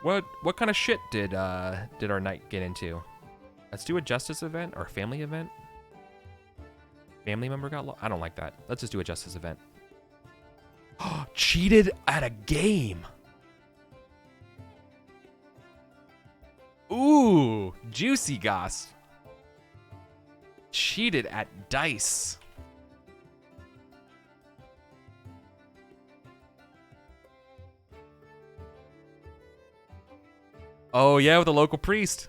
What kind of shit did our knight get into? Let's do a justice event or family event. Family member got I don't like that. Let's just do a justice event. Cheated at a game. Ooh, juicy goss. Cheated at dice. Oh yeah, with the local priest.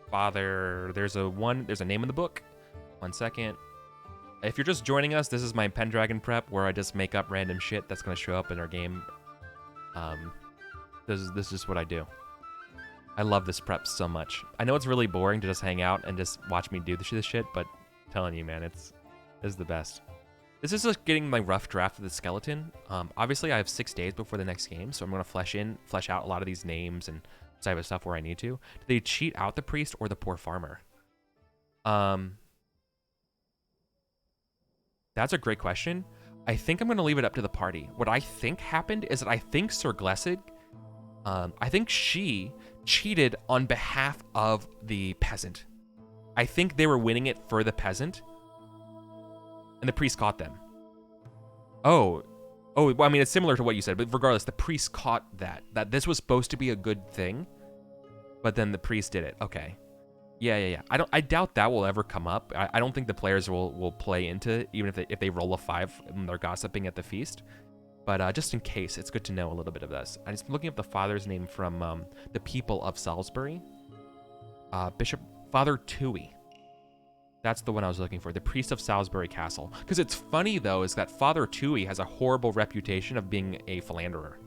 Father, there's a name in the book. 1 second. If you're just joining us, this is my Pendragon prep where I just make up random shit that's gonna show up in our game. This is just what I do. I love this prep so much. I know it's really boring to just hang out and just watch me do this shit, but I'm telling you, man, this is the best. This is just getting my rough draft of the skeleton. Obviously, I have 6 days before the next game, so I'm gonna flesh out a lot of these names and type of stuff where I need to. Do they cheat out the priest or the poor farmer? That's a great question. I think I'm going to leave it up to the party. What I think happened is that I think Sir Glessig, I think she cheated on behalf of the peasant. I think they were winning it for the peasant, and the priest caught them. Oh, well, I mean, it's similar to what you said, but regardless, the priest caught that this was supposed to be a good thing, but then the priest did it. Okay. Yeah. I doubt that will ever come up. I don't think the players will play into it, even if they roll a 5 and they're gossiping at the feast. But just in case, it's good to know a little bit of this. I'm just looking up the father's name from the people of Salisbury. Bishop Father Tui. That's the one I was looking for. The priest of Salisbury Castle. Because it's funny, though, is that Father Tui has a horrible reputation of being a philanderer.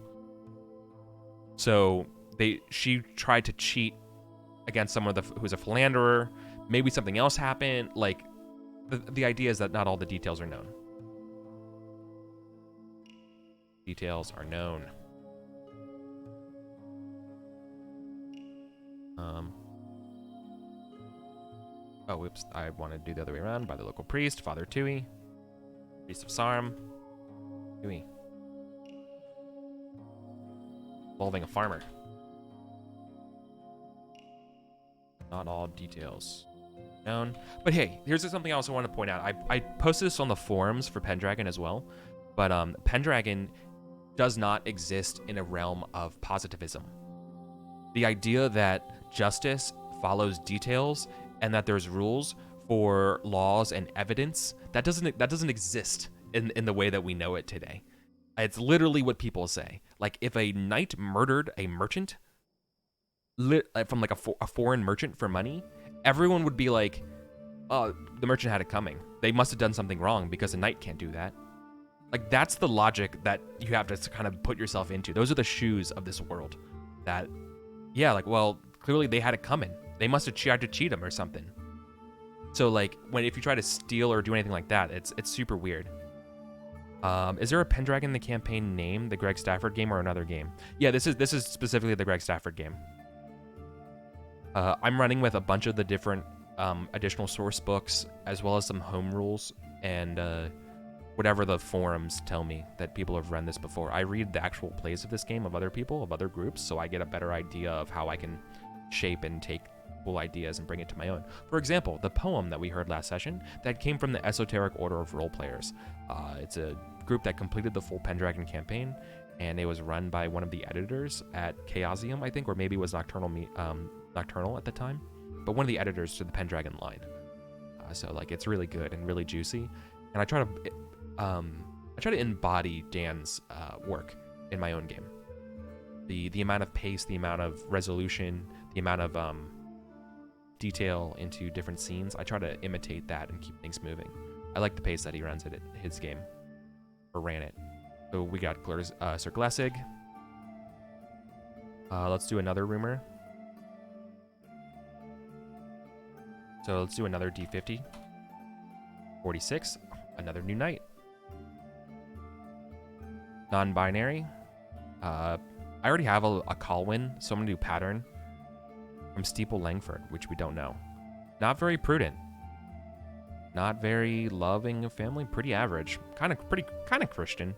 So she tried to cheat against someone who's a philanderer. Maybe something else happened. Like, the idea is that not all the details are known. Details are known. Oh, whoops. I want to do the other way around. By the local priest, Father Tui. Priest of Sarm. Tui. Involving a farmer. Not all details known. But hey, here's something else I want to point out. I posted this on the forums for Pendragon as well. But Pendragon does not exist in a realm of positivism. The idea that justice follows details and that there's rules for laws and evidence, that doesn't exist in the way that we know it today. It's literally what people say. Like, if a knight murdered a merchant from like a foreign merchant for money, everyone would be like, oh, the merchant had it coming. They must have done something wrong because a knight can't do that. Like, that's the logic that you have to kind of put yourself into. Those are the shoes of this world. That, yeah, like, well, clearly they had it coming. They must have tried to cheat him or something. So, like, if you try to steal or do anything like that, it's super weird. Is there a Pendragon in the campaign name, the Greg Stafford game, or another game? Yeah, this is specifically the Greg Stafford game. I'm running with a bunch of the different additional source books, as well as some home rules, and whatever the forums tell me that people have run this before. I read the actual plays of this game of other people, of other groups, so I get a better idea of how I can shape and take cool ideas and bring it to my own. For example, the poem that we heard last session, that came from the Esoteric Order of Role Players. It's a group that completed the full Pendragon campaign, and it was run by one of the editors at Chaosium, I think, or maybe it was Nocturnal at the time, but one of the editors to the Pendragon line. So, like, it's really good and really juicy, and I try to embody Dan's work in my own game. The amount of pace, the amount of resolution, the amount of detail into different scenes, I try to imitate that and keep things moving. I like the pace that he runs it at his game, or ran it. So we got Sir Glessig. Let's do another rumor. So let's do another D50. 46, another new knight. Non-binary. I already have a Colwyn, so I'm gonna do pattern from Steeple Langford, which we don't know. Not very prudent. Not very loving of family. Pretty average. Kind of Christian.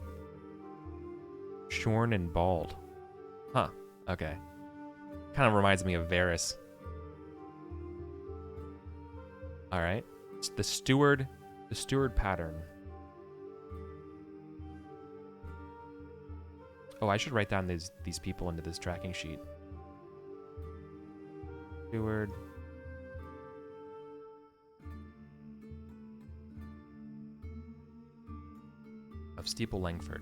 Shorn and bald. Huh. Okay. Kind of reminds me of Varys. All right. It's the steward pattern. Oh, I should write down these people into this tracking sheet. Steward. Of Steeple Langford.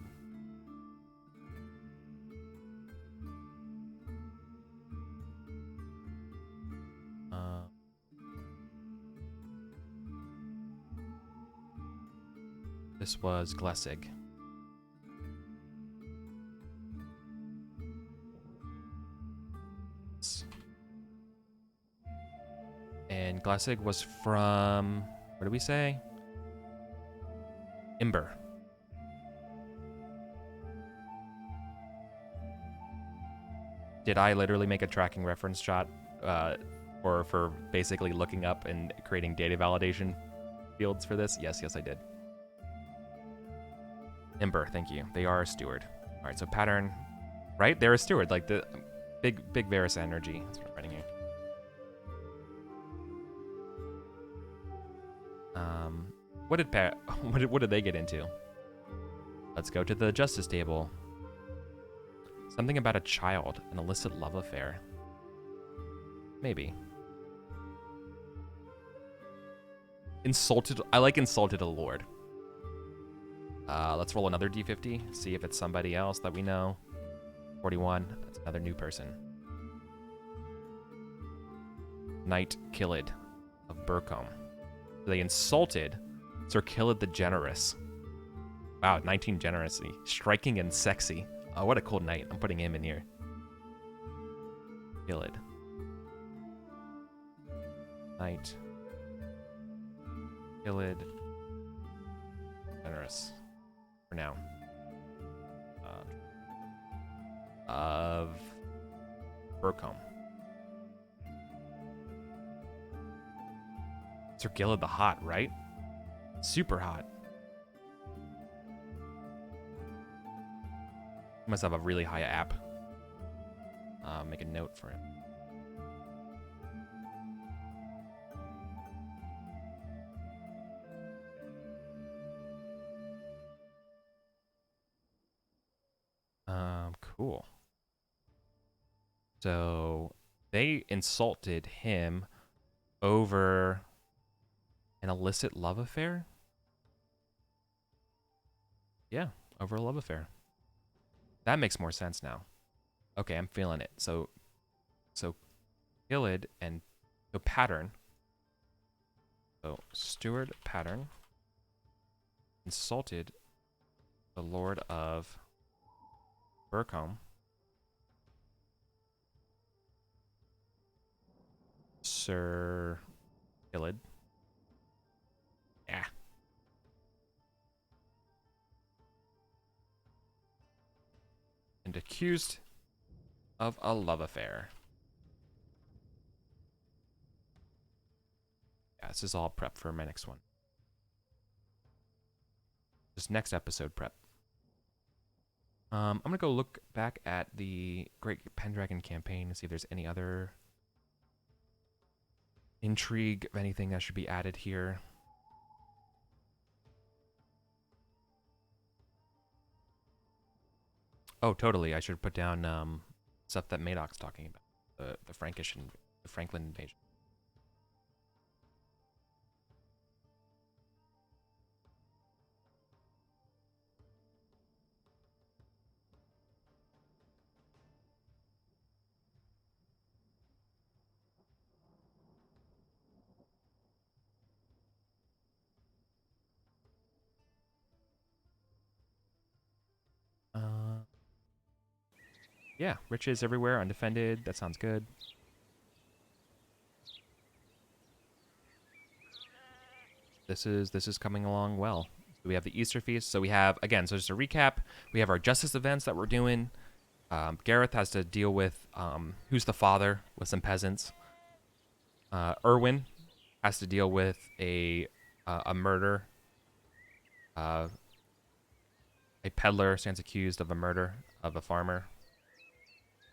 This was Glessig. And Glessig was from, what did we say? Imber. Did I literally make a tracking reference shot for basically looking up and creating data validation fields for this? Yes, I did. Imber, thank you. They are a steward. All right, so pattern, right? They're a steward, like the big Varys energy. That's what I'm writing here. What did they get into? Let's go to the justice table. Something about a child, an illicit love affair. Maybe. Insulted. I like insulted a lord. Let's roll another D50. See if it's somebody else that we know. 41. That's another new person. Knight Killid of Burcombe. They insulted Sir Killid the Generous. Wow, 19 generosity. Striking and sexy. Oh, what a cool knight. I'm putting him in here. Killid. Knight. Killid. Generous. For now. Of Burcombe. Sir Killid the Hot, right? Super hot. He must have a really high app. Make a note for him. Cool. So they insulted him over an illicit love affair? Yeah, over a love affair. That makes more sense now. Okay, I'm feeling it. So Killid and so Pattern. So Steward Pattern insulted the Lord of Burcombe. Sir Killid. Yeah. And accused of a love affair. Yeah, this is all prep for my next one. Just next episode prep. I'm gonna go look back at the Great Pendragon campaign and see if there's any other intrigue of anything that should be added here. Oh, totally. I should put down stuff that Madoc's talking about. The Frankish and the Franklin invasion. Yeah, riches everywhere, undefended. That sounds good. This is coming along well. So we have the Easter feast. So we have, again, so just a recap, we have our justice events that we're doing. Gareth has to deal with who's the father with some peasants. Erwin has to deal with a murder. A peddler stands accused of a murder of a farmer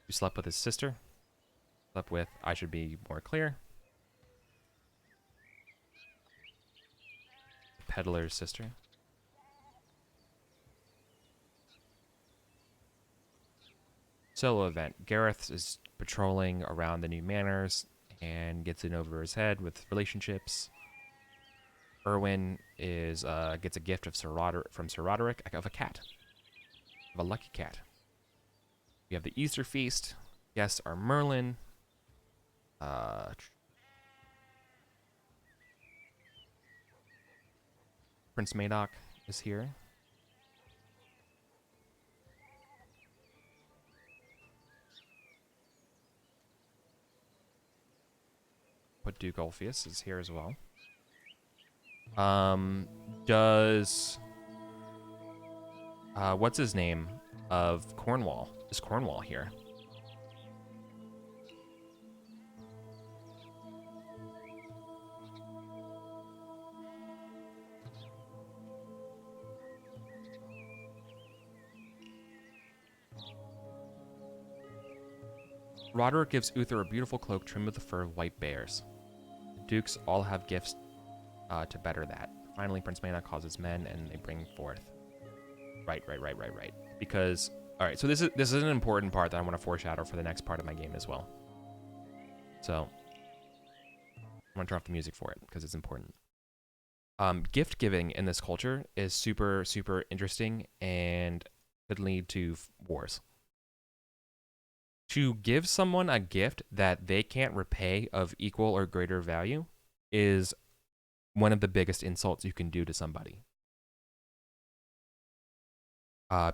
who slept with his sister. Slept with, I should be more clear, the peddler's sister. Solo event. Gareth is patrolling around the new manors and gets in over his head with relationships. Erwin is gets a gift of from Sir Roderick of a cat, of a lucky cat. We have the Easter feast. Guests are Merlin. Prince Madoc is here. But Duke Ulfius is here as well. Does what's his name of Cornwall? Is Cornwall here? Roderick gives Uther a beautiful cloak trimmed with the fur of white bears. The dukes all have gifts to better that. Finally, Prince Madoc calls his men, and they bring forth. Right. Because, all right, so this is an important part that I want to foreshadow for the next part of my game as well. So, I'm going to turn off the music for it because it's important. Gift giving in this culture is super, super interesting and could lead to wars. To give someone a gift that they can't repay of equal or greater value is one of the biggest insults you can do to somebody.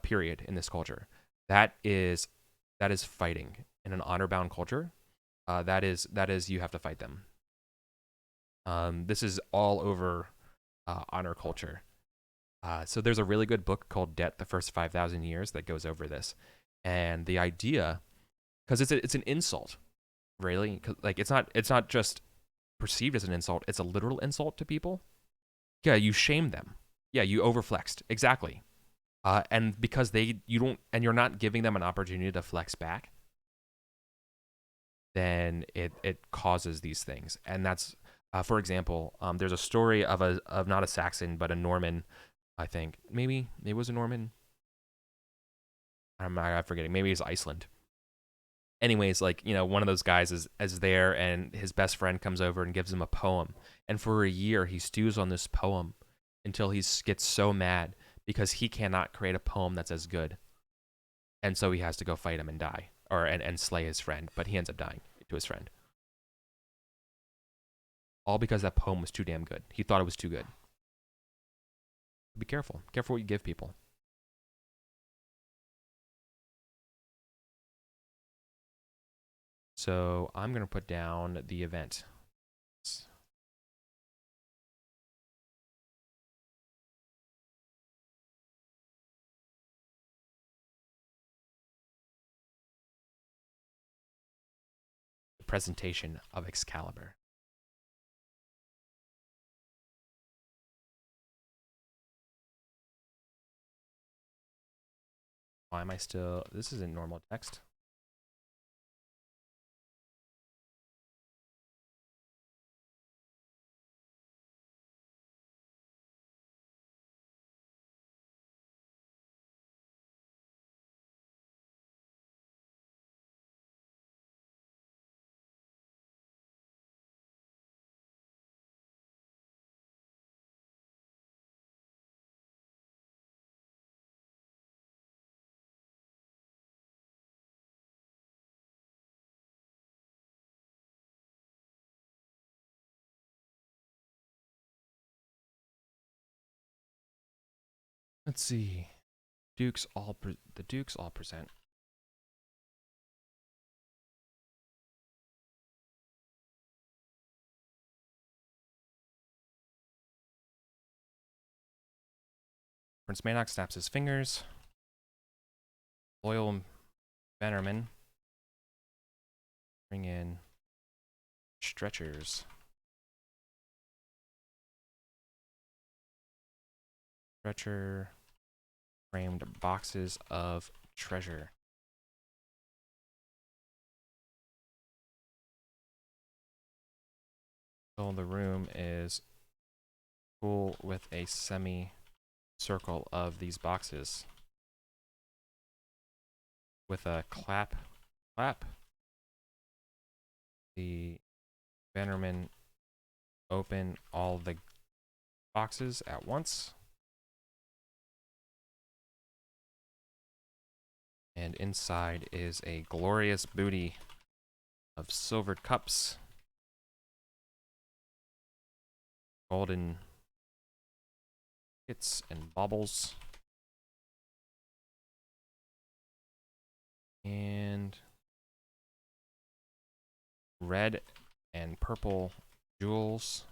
Period. In this culture, that is fighting in an honor-bound culture. That is you have to fight them. This is all over honor culture. So there's a really good book called Debt: The First 5,000 Years that goes over this, and the idea, because it's an insult, really. Like it's not just perceived as an insult; it's a literal insult to people. Yeah, you shame them. Yeah, you overflexed. Exactly. And because you don't, and you're not giving them an opportunity to flex back, then it causes these things. And that's, for example, there's a story of not a Saxon but a Norman. I think maybe it was a Norman. I'm forgetting. Maybe it's Iceland. Anyways, like, one of those guys is there, and his best friend comes over and gives him a poem, and for a year he stews on this poem until he gets so mad because he cannot create a poem that's as good, and so he has to go fight him and die, or and slay his friend, but he ends up dying to his friend, all because that poem was too damn good. He thought it was too good. Be careful what you give people. So I'm going to put down the event. The presentation of Excalibur. Why am I still... This isn't normal text. Let's see. The Dukes all present. Prince Madoc snaps his fingers. Loyal Bannerman bring in stretchers. Stretcher framed boxes of treasure. So the room is full with a semi-circle of these boxes. With a clap, the Bannermen open all the boxes at once. And inside is a glorious booty of silvered cups, golden hits and baubles, and red and purple jewels,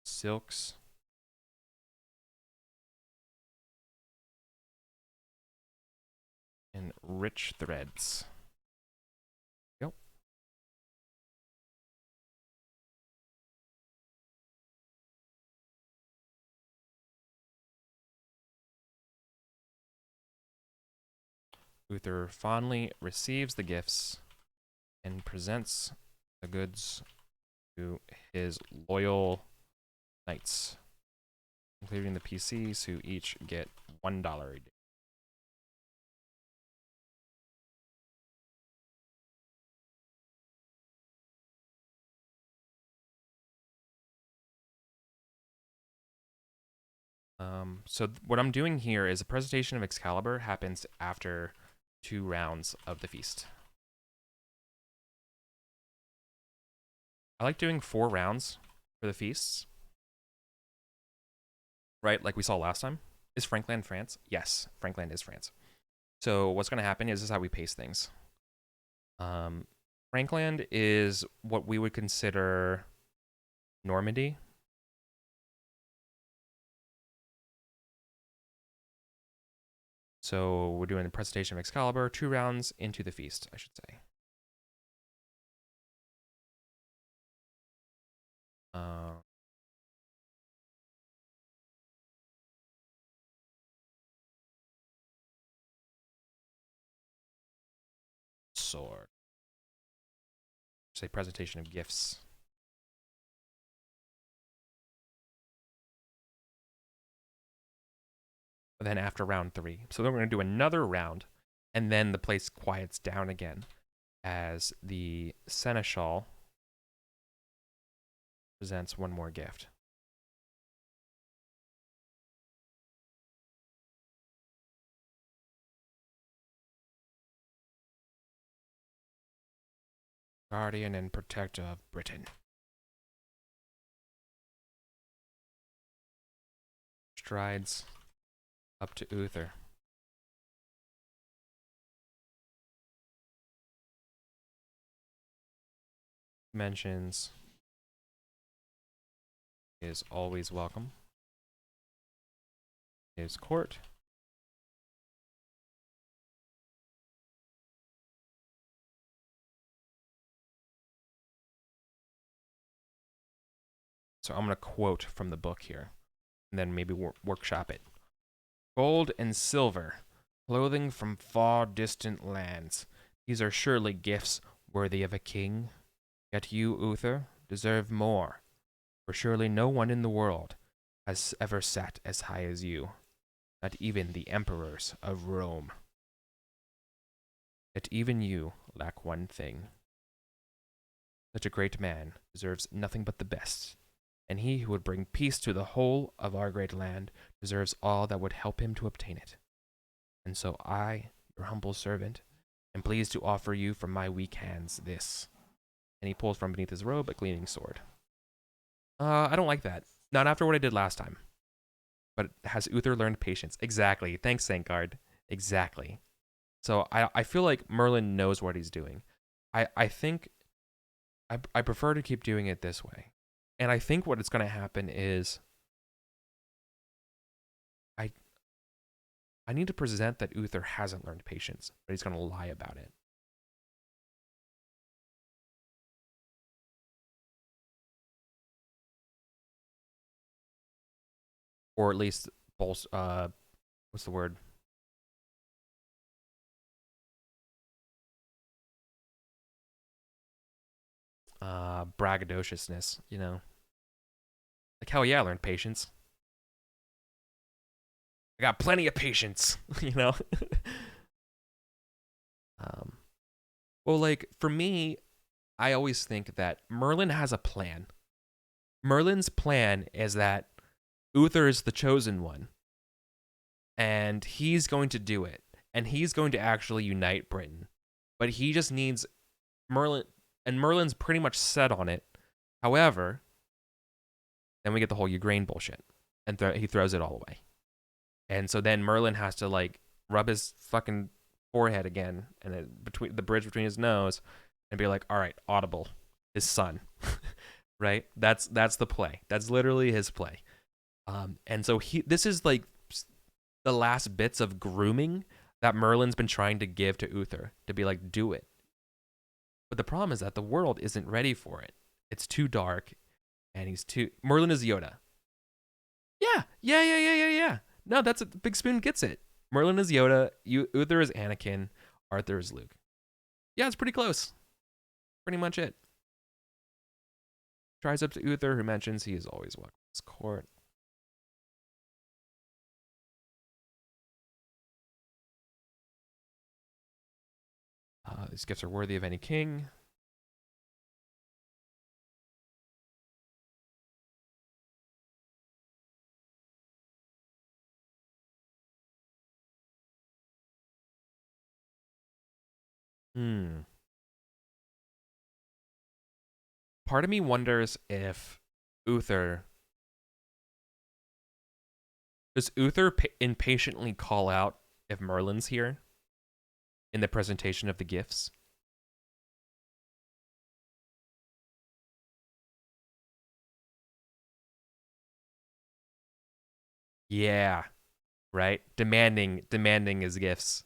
silks, and rich threads. Yep. Uther fondly receives the gifts and presents the goods to his loyal knights, including the PCs, who each get $1 a day. So what I'm doing here is a presentation of Excalibur happens after 2 rounds of the feast. I like doing 4 rounds for the feasts. Right, like we saw last time. Is Frankland France? Yes, Frankland is France. So what's going to happen is this is how we pace things. Frankland is what we would consider Normandy. So we're doing the presentation of Excalibur, 2 rounds into the feast, I should say. Sword. Say presentation of gifts. But then after round 3. So then we're going to do another round, and then the place quiets down again as the Seneschal presents one more gift. Guardian and protector of Britain. Strides up to Uther. Mentions is always welcome. His court. So I'm going to quote from the book here, and then maybe workshop it. Gold and silver, clothing from far distant lands. These are surely gifts worthy of a king. Yet you, Uther, deserve more, for surely no one in the world has ever sat as high as you, not even the emperors of Rome. Yet even you lack one thing. Such a great man deserves nothing but the best, and he who would bring peace to the whole of our great land deserves all that would help him to obtain it. And so I, your humble servant, am pleased to offer you from my weak hands this. And he pulls from beneath his robe a gleaming sword. I don't like that. Not after what I did last time. But has Uther learned patience? Exactly. Thanks, Sankard. Exactly. So I feel like Merlin knows what he's doing. I think I prefer to keep doing it this way. And I think what is going to happen is I need to present that Uther hasn't learned patience, but he's going to lie about it. Or at least, what's the word? Braggadociousness, you know? Like, hell yeah, I learned patience. I got plenty of patience, you know? Well, like, for me, I always think that Merlin has a plan. Merlin's plan is that Uther is the chosen one, and he's going to do it, and he's going to actually unite Britain. But he just needs Merlin, and Merlin's pretty much set on it. However, then we get the whole Ukraine bullshit, and he throws it all away. And so then Merlin has to like rub his fucking forehead again, and between the bridge between his nose, and be like, "All right, Audible, his son." Right? That's the play. That's literally his play. And so this is like the last bits of grooming that Merlin's been trying to give to Uther to be like, do it. But the problem is that the world isn't ready for it. It's too dark, and Merlin is Yoda. Yeah. No, that's a Big Spoon gets it. Merlin is Yoda. Uther is Anakin. Arthur is Luke. Yeah, it's pretty close. Pretty much it. Tries up to Uther, who mentions he is always welcome to his court. These gifts are worthy of any king. Hmm. Part of me wonders if Uther does Uther impatiently call out if Merlin's here in the presentation of the gifts. Yeah, right. Demanding his gifts.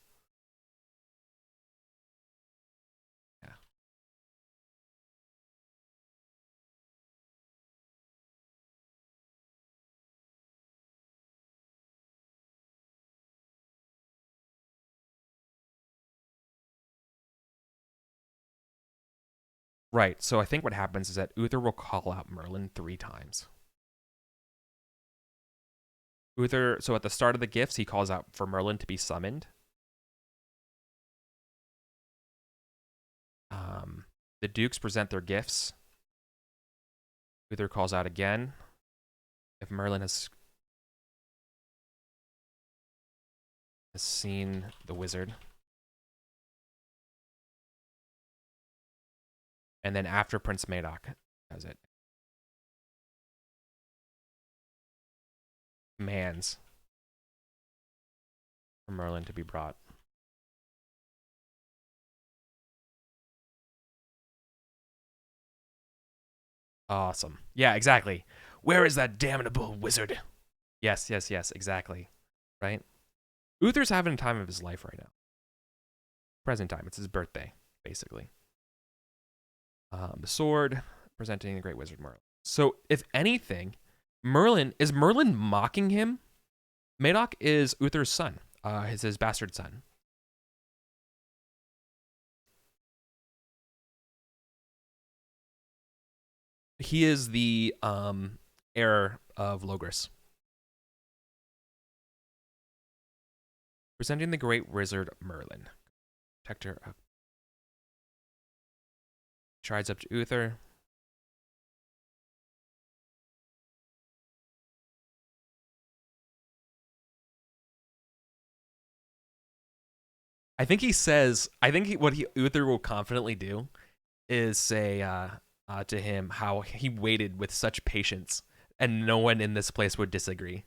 Yeah. Right. So I think what happens is that Uther will call out Merlin 3 times. Uther. So at the start of the gifts, he calls out for Merlin to be summoned. The dukes present their gifts. Uther calls out again. If Merlin has seen the wizard. And then after Prince Madoc does it. Commands for Merlin to be brought. Awesome. Yeah, exactly. Where is that damnable wizard? Yes, yes, yes, exactly. Right? Uther's having a time of his life right now. Present time. It's his birthday, basically. The sword, presenting the great wizard Merlin. So, if anything, is Merlin mocking him? Madoc is Uther's son, his bastard son. He is the heir of Logris. Presenting the great wizard Merlin. Protector of. Strides up to Uther. I think what Uther will confidently do is say to him how he waited with such patience and no one in this place would disagree.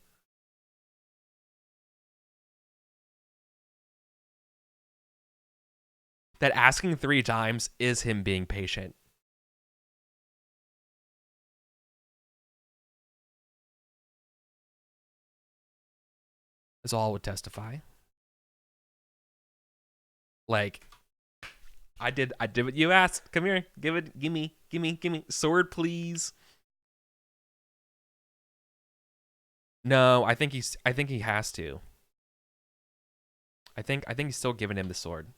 That asking 3 times is him being patient. Is all would testify. Like, I did what you asked. Come here, gimme sword, please. No, I think he has to. I think he's still giving him the sword.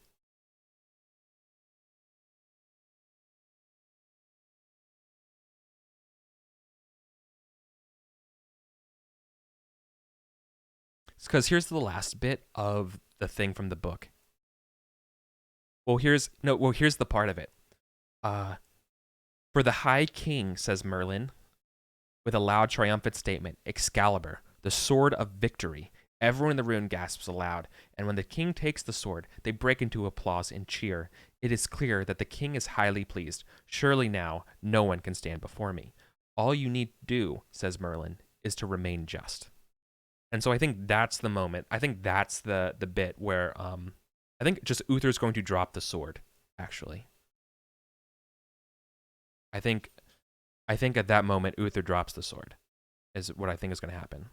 Because here's the last bit of the thing from the book. Well, here's the part of it. For the High King, says Merlin, with a loud triumphant statement, Excalibur, the sword of victory. Everyone in the room gasps aloud, and when the king takes the sword, they break into applause and cheer. It is clear that the king is highly pleased. Surely now, no one can stand before me. All you need to do, says Merlin, is to remain just. And so I think that's the moment. I think that's the bit where I think just Uther's going to drop the sword, actually. I think at that moment Uther drops the sword is what I think is going to happen.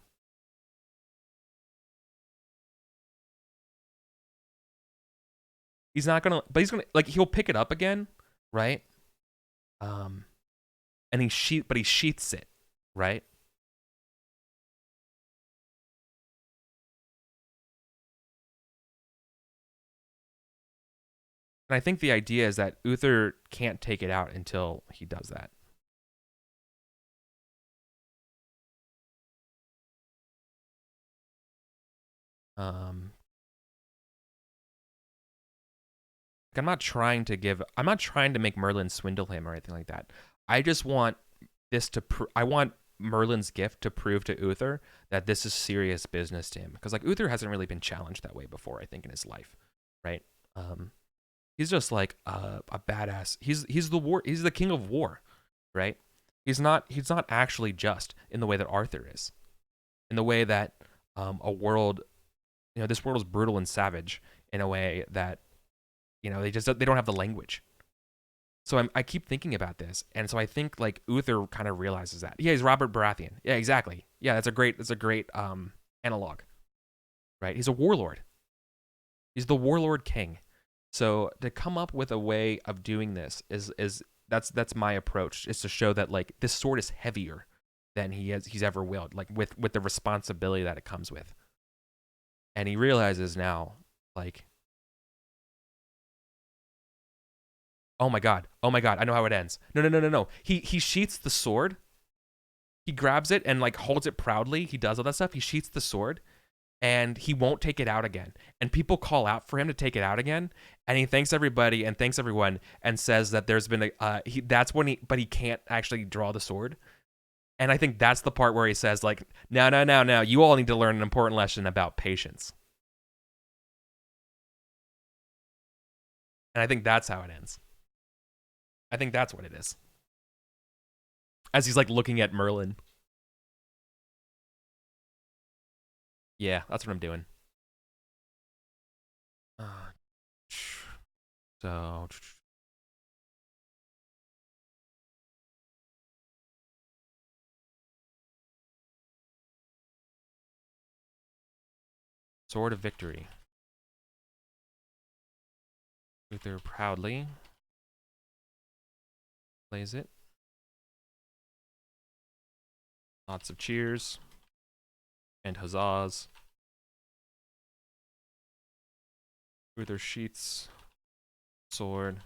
He's not going to, but he's going to, like, he'll pick it up again, right? And he sheaths it, right? And I think the idea is that Uther can't take it out until he does that. I'm not trying to make Merlin swindle him or anything like that. I just want I want Merlin's gift to prove to Uther that this is serious business to him. Because like Uther hasn't really been challenged that way before, I think, in his life, right? He's just like a badass. He's the king of war, right? He's not actually just in the way that Arthur is. In the way that a world, this world is brutal and savage in a way that, they don't have the language. So I keep thinking about this, and so I think like Uther kind of realizes that. Yeah, he's Robert Baratheon. Yeah, exactly. Yeah, that's a great analog, right? He's a warlord. He's the warlord king. So to come up with a way of doing this is that's my approach, is to show that like this sword is heavier than he's ever willed, like with the responsibility that it comes with. And he realizes now, like, oh my god, I know how it ends. No. He sheaths the sword. He grabs it and like holds it proudly. He does all that stuff. He sheaths the sword, and he won't take it out again. And people call out for him to take it out again, and he thanks everybody and thanks everyone and says that there's been but he can't actually draw the sword. And I think that's the part where he says like, no, you all need to learn an important lesson about patience. And I think that's how it ends. I think that's what it is. As he's like looking at Merlin. Yeah, that's what I'm doing. So Sword of Victory. Uther proudly plays it. Lots of cheers and huzzas. Uther sheaths sword.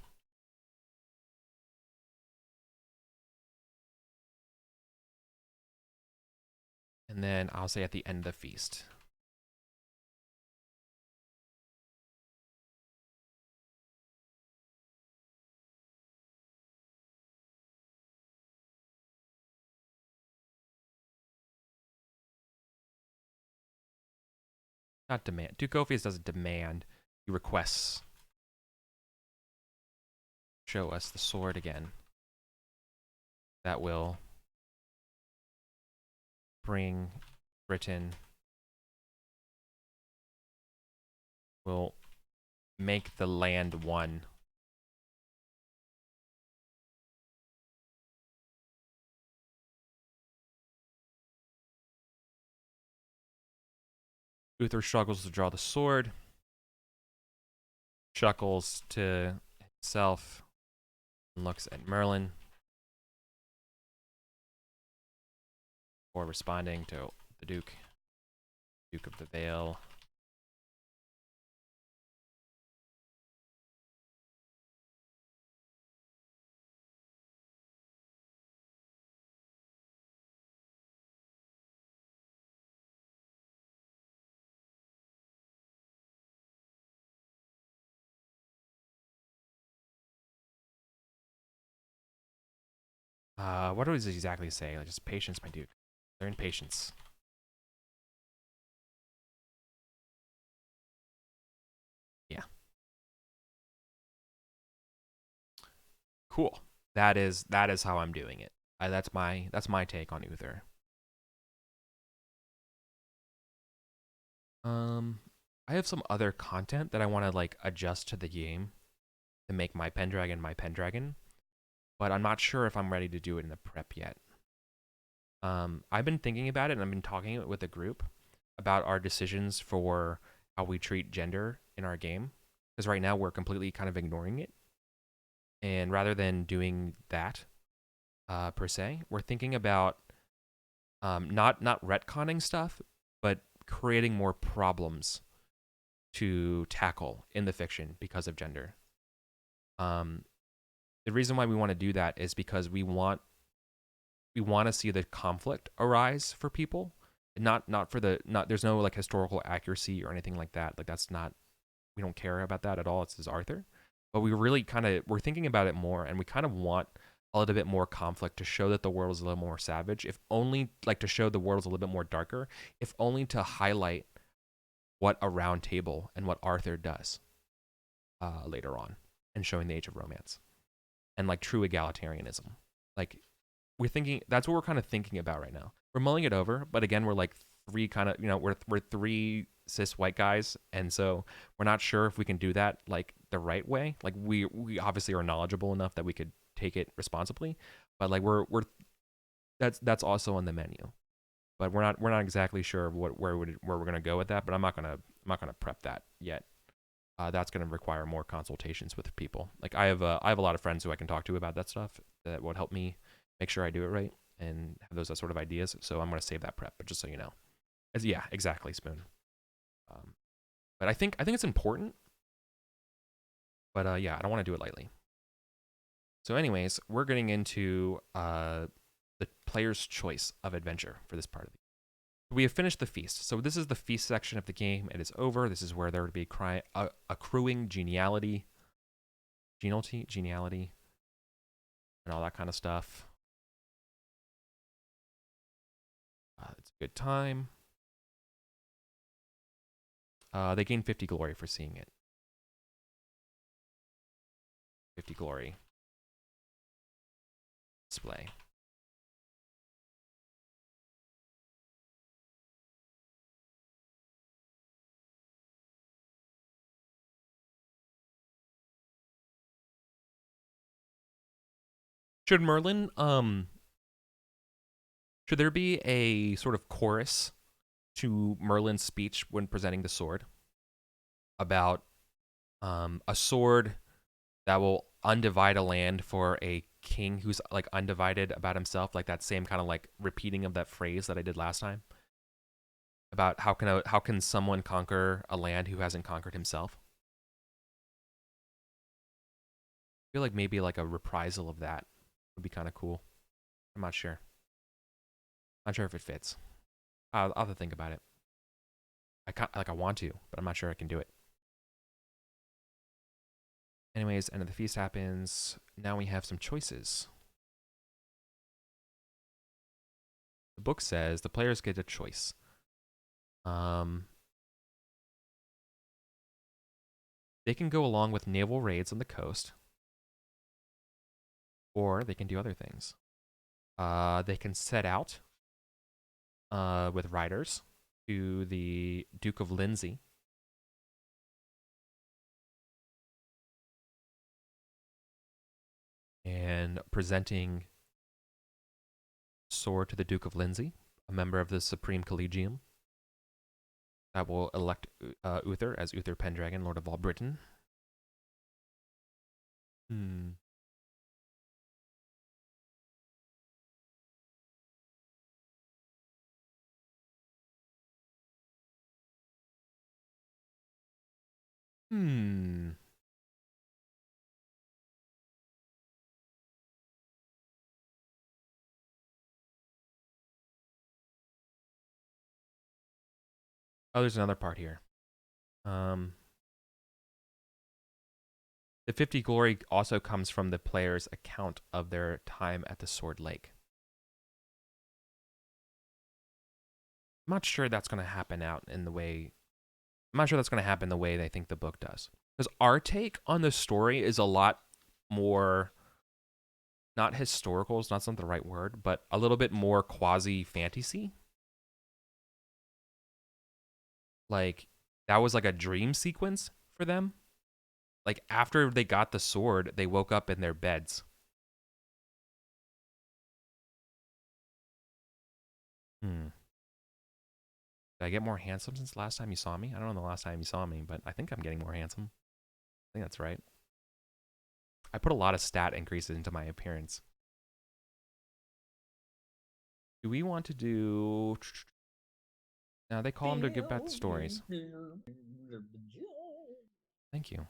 And then I'll say at the end of the feast. Not demand. Duke Ophius doesn't demand. He requests. Show us the sword again. That will bring Britain. Will make the land one. Uther struggles to draw the sword. Chuckles to himself and looks at Merlin before responding to the Duke of the Vale. What does he exactly say? Like, just patience, my Duke. Learn patience. Yeah. Cool. That is how I'm doing it. That's my take on Uther. I have some other content that I want to like adjust to the game to make my Pendragon, but I'm not sure if I'm ready to do it in the prep yet. I've been thinking about it, and I've been talking with the group about our decisions for how we treat gender in our game, because right now we're completely kind of ignoring it. And rather than doing that per se, we're thinking about not retconning stuff, but creating more problems to tackle in the fiction because of gender. The reason why we want to do that is because we want to see the conflict arise for people, not for the there's no like historical accuracy or anything like that. Like that's not, we don't care about that at all. It's just Arthur. But we really we're thinking about it more, and we kind of want a little bit more conflict to show that the world is a little more savage, if only like to show the world is a little bit more darker, if only to highlight what a round table and what Arthur does later on. and showing the age of romance and like true egalitarianism. Like we're thinking that's what we're kind of thinking about right now. We're mulling it over, but again, we're like three kind of, we're three cis white guys, and so we're not sure if we can do that like the right way. Like we obviously are knowledgeable enough that we could take it responsibly, but like we're that's also on the menu. But we're not exactly sure where we're gonna go with that. But I'm not gonna prep that yet. That's gonna require more consultations with people. Like I have a lot of friends who I can talk to about that stuff that would help me make sure I do it right and have those sort of ideas. So I'm gonna save that prep. But just so you know, yeah, exactly, Spoon. But I think it's important. But yeah, I don't want to do it lightly. So, anyways, we're getting into the player's choice of adventure for this part of the game. We have finished the feast. So this is the feast section of the game. It is over. This is where there would be accruing geniality, and all that kind of stuff. It's a good time. They gain 50 glory for seeing it. 50 glory. Display. Should Merlin, should there be a sort of chorus to Merlin's speech when presenting the sword about a sword that will undivide a land for a king who's like undivided about himself, like that same kind of like repeating of that phrase that I did last time about how can someone conquer a land who hasn't conquered himself? I feel like maybe like a reprisal of that would be kind of cool. I'm not sure. Not sure if it fits. I'll have to think about it. I want to, but I'm not sure I can do it. Anyways, end of the feast happens. Now we have some choices. The book says the players get a choice. They can go along with naval raids on the coast, or they can do other things. They can set out with riders to the Duke of Lindsey. And presenting sword to the Duke of Lindsey, a member of the Supreme Collegium, that will elect Uther as Uther Pendragon, Lord of all Britain. Hmm. Hmm. Oh, there's another part here. The 50 glory also comes from the player's account of their time at the Sword Lake. I'm not sure that's going to happen out in the way. I'm not sure that's going to happen the way they think the book does. Because our take on the story is a lot more, not historical, it's not the right word, but a little bit more quasi fantasy. Like, that was like a dream sequence for them. Like, after they got the sword, they woke up in their beds. Did I get more handsome since last time you saw me? I don't know the last time you saw me, but I think I'm getting more handsome. I think that's right. I put a lot of stat increases into my appearance. Do we want to do... Now, they call him to give back the stories. Thank you.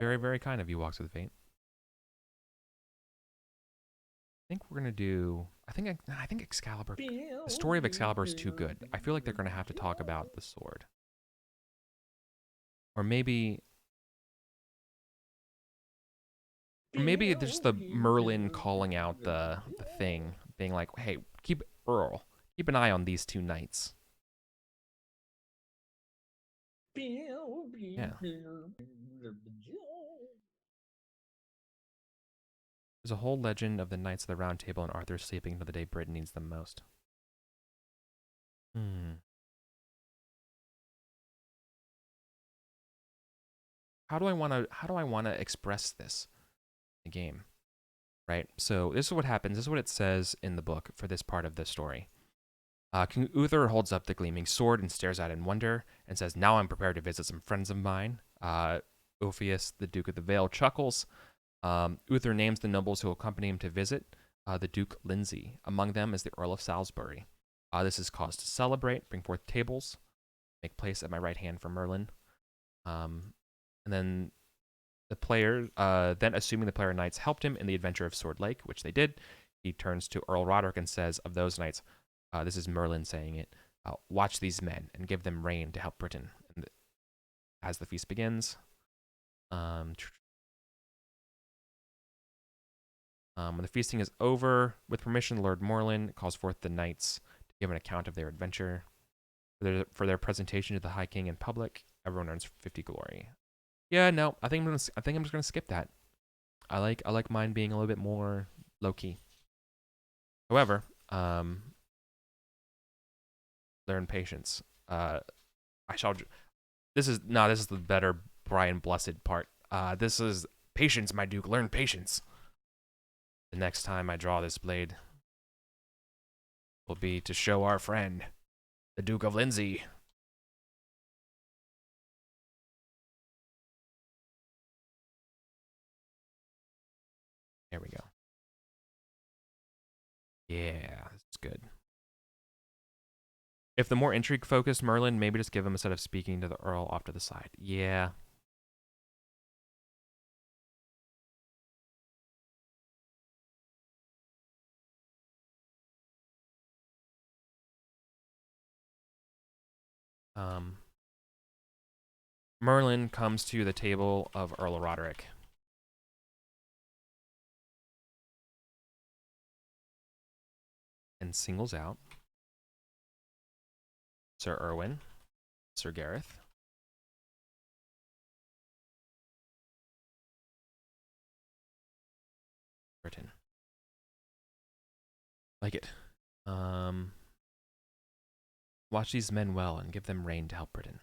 Very, very kind of you, Walks with Fate. I think we're gonna do. I think Excalibur. The story of Excalibur is too good. I feel like they're gonna have to talk about the sword, or maybe just the Merlin calling out the thing, being like, "Hey, keep keep an eye on these two knights. Yeah. There's a whole legend of the Knights of the Round Table and Arthur sleeping until the day Britain needs them most. How do I want to express this in the game? Right? So this is what happens. This is what it says in the book for this part of the story. King Uther holds up the gleaming sword and stares at it in wonder and says, "Now I'm prepared to visit some friends of mine." Ophius, the Duke of the Vale, chuckles. Uther names the nobles who accompany him to visit the Duke Lindsay. Among them is the Earl of Salisbury. This is cause to celebrate, bring forth tables, make place at my right hand for Merlin. And then the player, then assuming the player knights helped him in the adventure of Sword Lake, which they did, he turns to Earl Roderick and says, of those knights, this is Merlin saying it, watch these men and give them rain to help Britain. And as the feast begins, when the feasting is over, with permission, Lord Merlin calls forth the knights to give an account of their adventure. For their presentation to the High King in public, everyone earns 50 glory. Yeah, no, I think I'm just gonna skip that. I like mine being a little bit more low key. However, learn patience. I shall. This is the better Brian Blessed part. This is patience, my Duke. Learn patience. The next time I draw this blade will be to show our friend, the Duke of Lindsay. There we go. Yeah, this is good. If the more intrigue-focused Merlin, maybe just give him instead of speaking to the Earl off to the side. Yeah. Merlin comes to the table of Earl Roderick. And singles out Sir Erwin, Sir Gareth, Britain. Like it. Watch these men well and give them rain to help Britain.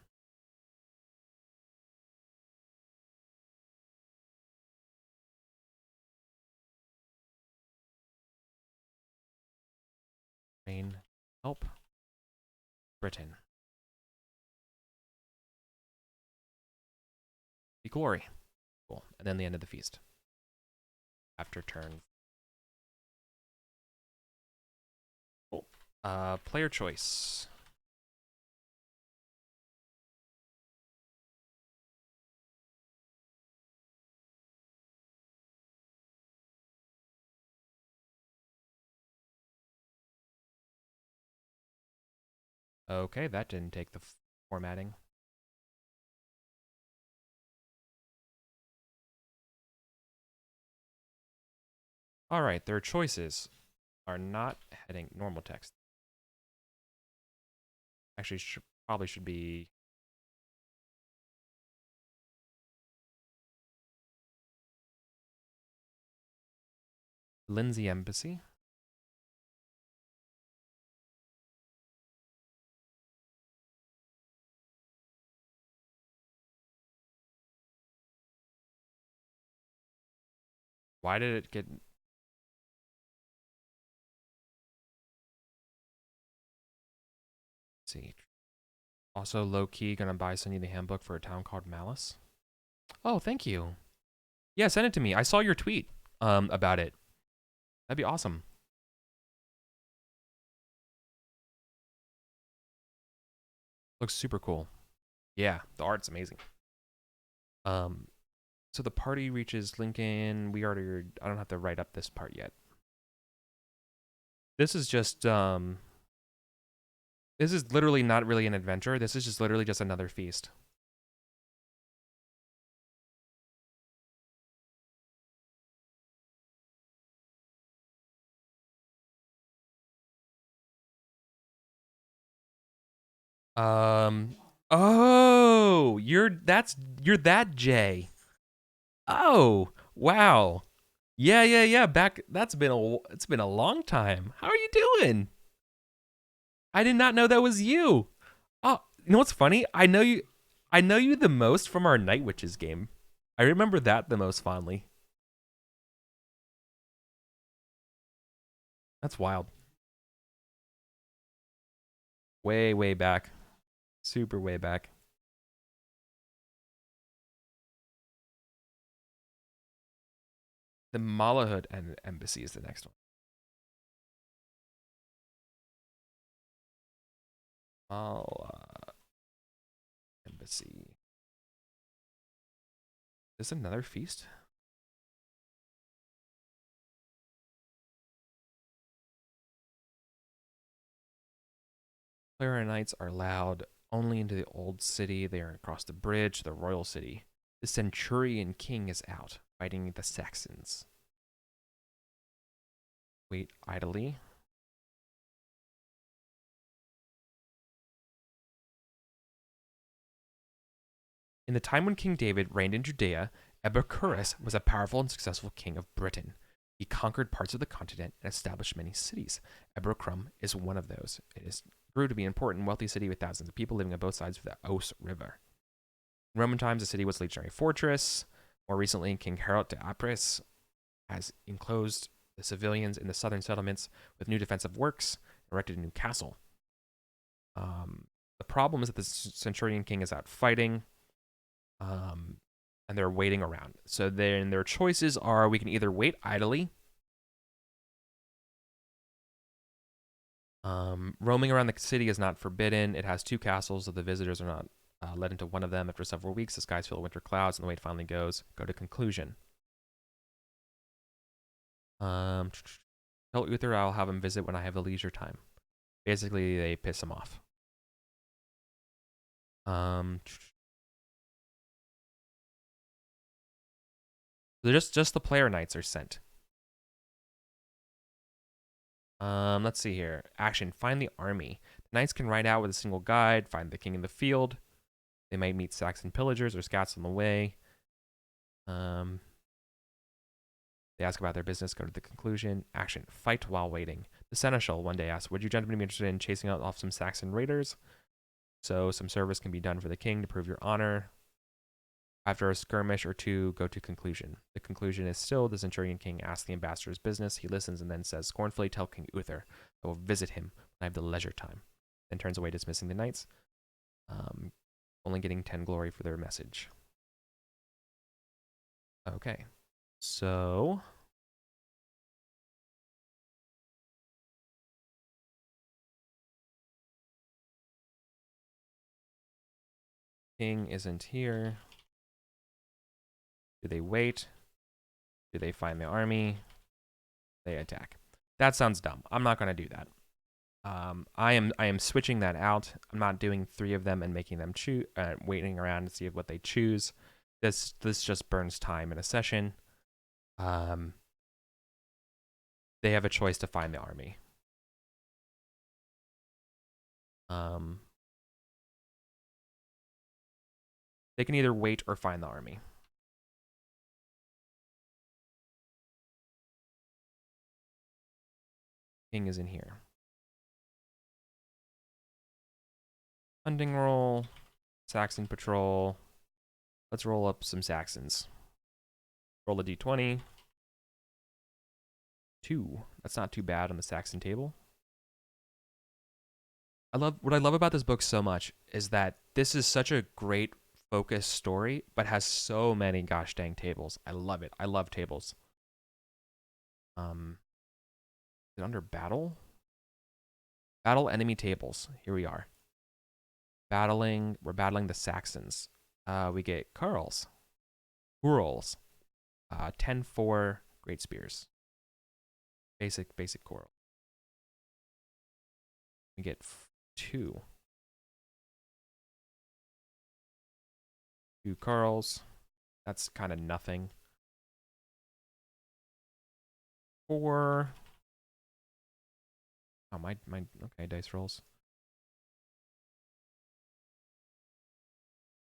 Rain, help Britain. Be glory. Cool. And then the end of the feast. After turn. Cool. Player choice. Okay, that didn't take the formatting. All right, their choices are not heading normal text. Actually, probably should be Lindsay Embassy. Why did it get... Let's see. Also, low-key, gonna buy Sunny the handbook for a town called Malice. Oh, thank you. Yeah, send it to me. I saw your tweet about it. That'd be awesome. Looks super cool. Yeah, the art's amazing. So the party reaches Lincoln. We already... I don't have to write up this part yet. This is just... This is literally not really an adventure. This is just literally just another feast. Oh, you're that Jay. Oh, wow. Yeah, yeah, yeah. Back. It's been a long time. How are you doing? I did not know that was you. Oh, you know what's funny? I know you the most from our Night Witches game. I remember that the most fondly. That's wild. Way, way back. Super way back. The Malahud Embassy is the next one. Mala Embassy. Is this another feast? Clara Knights are allowed only into the old city. They are across the bridge to the royal city. The Centurion King is out, fighting the Saxons. Wait idly. In the time when King David reigned in Judea, EricVulgaris was a powerful and successful king of Britain. He conquered parts of the continent and established many cities. Ebercrum is one of those. Grew to be an important, wealthy city with thousands of people living on both sides of the Ouse River. In Roman times, the city was a legionary fortress. More recently, King Harold de Apres has enclosed the civilians in the southern settlements with new defensive works, erected a new castle. The problem is that the Centurion King is out fighting, and they're waiting around. So then their choices are: we can either wait idly, roaming around the city is not forbidden. It has two castles, so the visitors are not led into one of them. After several weeks, the skies fill with winter clouds, and the wait finally go to conclusion. Tell Uther I'll have him visit when I have the leisure time. Basically, they piss him off. So just the player knights are sent. Let's see here. Action: find the army. The knights can ride out with a single guide, find the king in the field. They might meet Saxon pillagers or scouts on the way. They ask about their business, go to the conclusion. Action: fight while waiting. The seneschal one day asked, "Would you gentlemen be interested in chasing off some Saxon raiders? So some service can be done for the king to prove your honor. After a skirmish or two, go to conclusion." The conclusion is still the Centurion King asks the ambassador's business. He listens and then says scornfully, "Tell King Uther I will visit him when I have the leisure time." Then turns away, dismissing the knights, only getting 10 glory for their message. Okay, so King isn't here. Do they wait? Do they find the army? They attack. That sounds dumb. I'm not going to do that. I am switching that out. I'm not doing 3 of them and making them choose, waiting around to see what they choose. This just burns time in a session. They have a choice to find the army. They can either wait or find the army. King is in here. Hunting roll. Saxon patrol. Let's roll up some Saxons. Roll a d20. 2. That's not too bad on the Saxon table. What I love about this book so much is that this is such a great focused story, but has so many gosh dang tables. I love it. I love tables. Is it under battle? Battle enemy tables. Here we are. We're battling the Saxons. We get Carls. Quarrels. 10-4 great spears. Basic coral. We get 2. 2 Carls. That's kind of nothing. 4. Oh, my okay, dice rolls.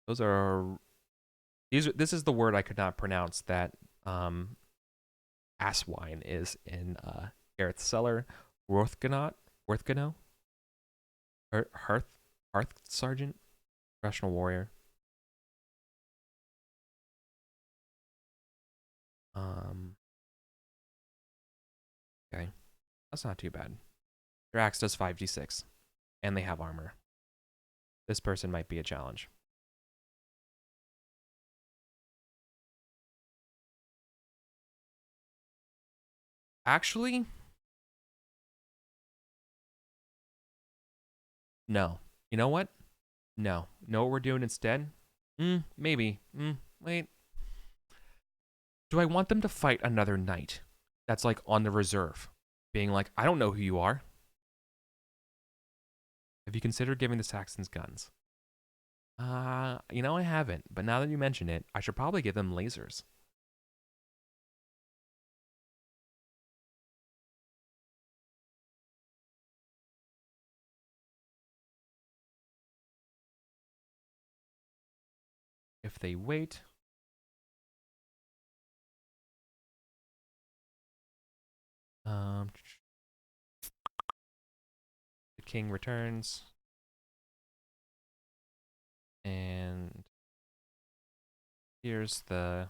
Those are this is the word I could not pronounce that Asswine is in Gareth Cellar, Worthgano, Hearth Sergeant, Professional Warrior. Okay, that's not too bad. Their axe does 5d6, and they have armor. This person might be a challenge. Actually, no. You know what? No. Know what we're doing instead? Maybe. Wait. Do I want them to fight another knight that's like on the reserve? Being like, I don't know who you are. Have you considered giving the Saxons guns? You know, I haven't, but now that you mention it, I should probably give them lasers. If they wait. The king returns. And here's the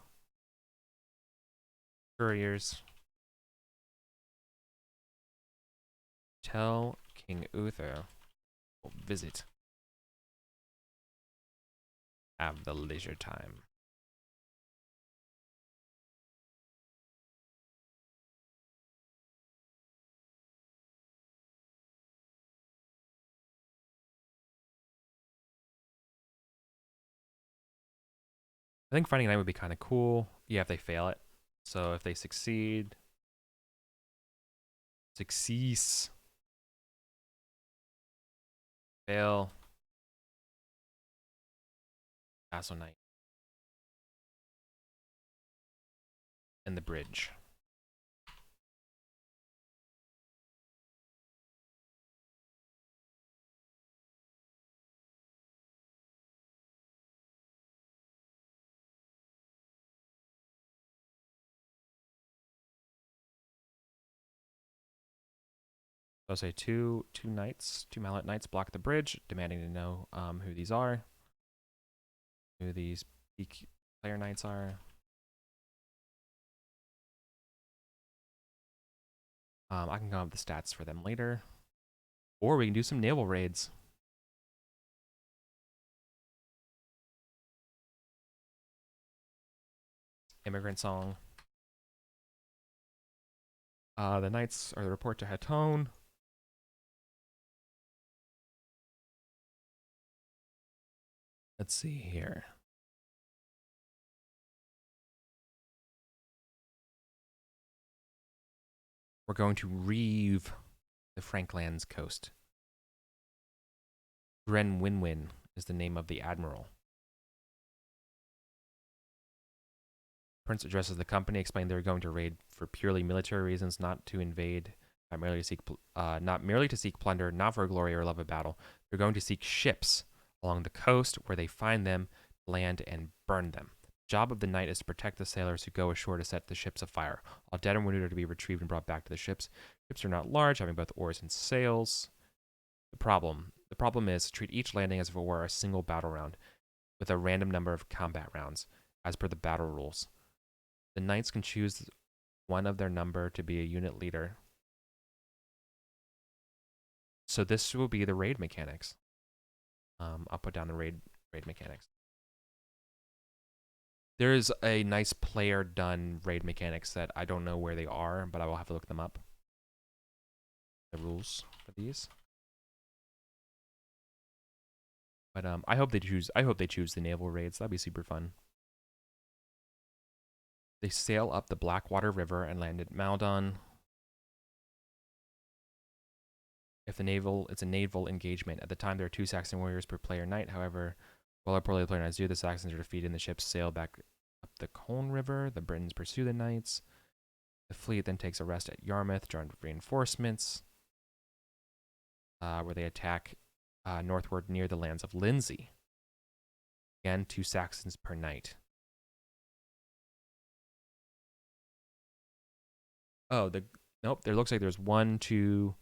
couriers. Tell King Uther will visit. Have the leisure time. I think finding a knight would be kind of cool. Yeah, if they fail it. So if they succeed. Succeeds. Fail. Castle knight. And the bridge. So I'll say two knights, two mallet knights block the bridge, demanding to know who these are. Who these player knights are. I can come up with the stats for them later. Or we can do some naval raids. Immigrant song. The knights are the report to Hatone. Let's see here. We're going to reeve the Franklands coast. Gren Winwin is the name of the admiral. Prince addresses the company, explaining they're going to raid for purely military reasons, not to invade, not merely to seek plunder, not for glory or love of battle. They're going to seek ships along the coast where they find them, land, and burn them. The job of the knight is to protect the sailors who go ashore to set the ships afire. All dead and wounded are to be retrieved and brought back to the ships. Ships are not large, having both oars and sails. The problem is to treat each landing as if it were a single battle round, with a random number of combat rounds, as per the battle rules. The knights can choose one of their number to be a unit leader. So this will be the raid mechanics. I'll put down the raid mechanics. There is a nice player done raid mechanics that I don't know where they are, but I will have to look them up. The rules for these. But I hope they choose the naval raids. That'd be super fun. They sail up the Blackwater River and land at Maldon. It's a naval engagement. At the time, there are 2 Saxon warriors per player knight. However, well or poorly the player knights do, the Saxons are defeated and the ships sail back up the Colne River. The Britons pursue the knights. The fleet then takes a rest at Yarmouth, joined with reinforcements, where they attack northward near the lands of Lindsey. and 2 Saxons per night. Oh, nope. There looks like there's 1, 2,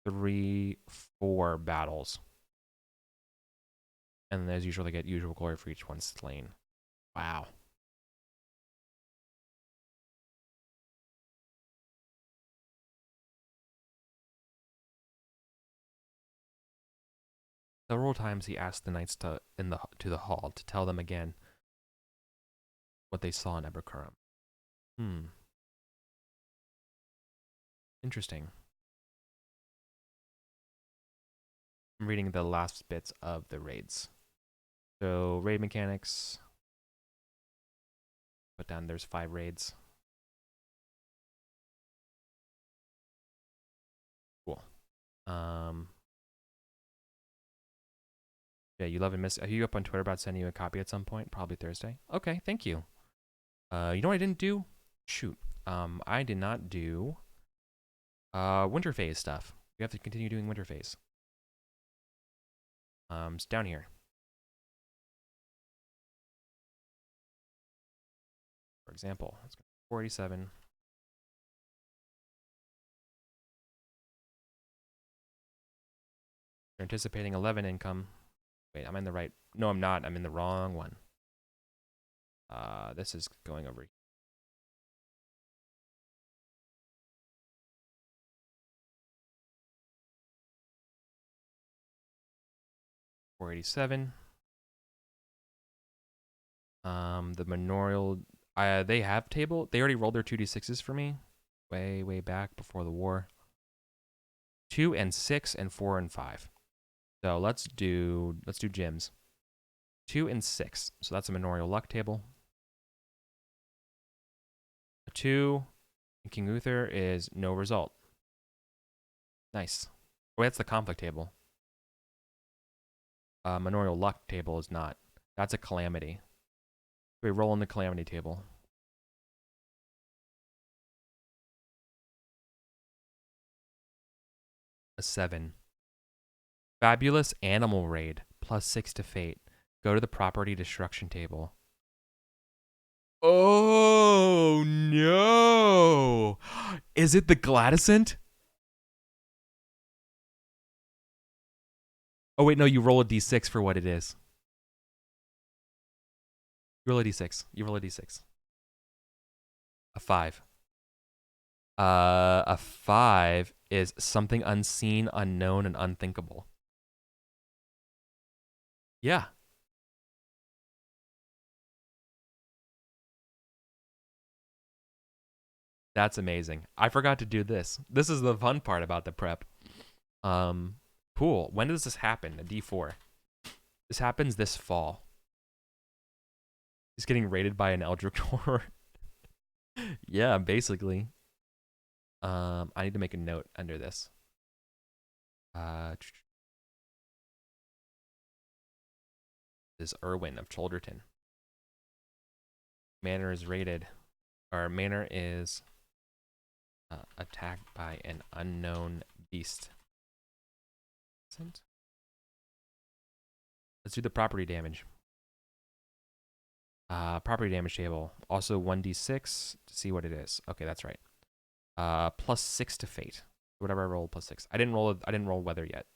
3, 4 battles, and as usual, they get usual glory for each one slain. Wow. Several times he asked the knights to the hall to tell them again what they saw in Eberkurum. Interesting. I'm reading the last bits of the raids. So raid mechanics. Put down there's 5 raids. Cool. Yeah, you love and miss. Are you up on Twitter about sending you a copy at some point? Probably Thursday. Okay, thank you. You know what I didn't do? Shoot. I did not do winter phase stuff. We have to continue doing winter phase. It's down here. For example, let's go 487. You're anticipating 11 income. Wait, I'm in the right. No, I'm not. I'm in the wrong one. This is going over. 487. The manorial. They have table. They already rolled their 2d6s for me, way back before the war. 2 and 6 and 4 and 5. So let's do gems. 2 and 6. So that's a manorial luck table. A 2 in King Uther is no result. Nice. Oh, that's the conflict table. Manorial luck table is not. That's a calamity. We roll in the calamity table. A 7. Fabulous animal raid. +6 to fate. Go to the property destruction table. Oh no! Is it the Gladysant? Oh wait, no, you roll a d6 for what it is. You roll a d6. You roll a d6. A 5. A 5 is something unseen, unknown, and unthinkable. Yeah. That's amazing. I forgot to do this. This is the fun part about the prep. Cool. When does this happen? A d4. This happens this fall. He's getting raided by an Eldritch Horror. Yeah, basically. I need to make a note under this. This is Irwin of Cholderton. Manor is raided. Our manor is attacked by an unknown beast. Let's do the property damage. Property damage table. Also 1d6 to see what it is. Okay, that's right. +6 to fate. Whatever I roll, +6. I didn't roll weather yet.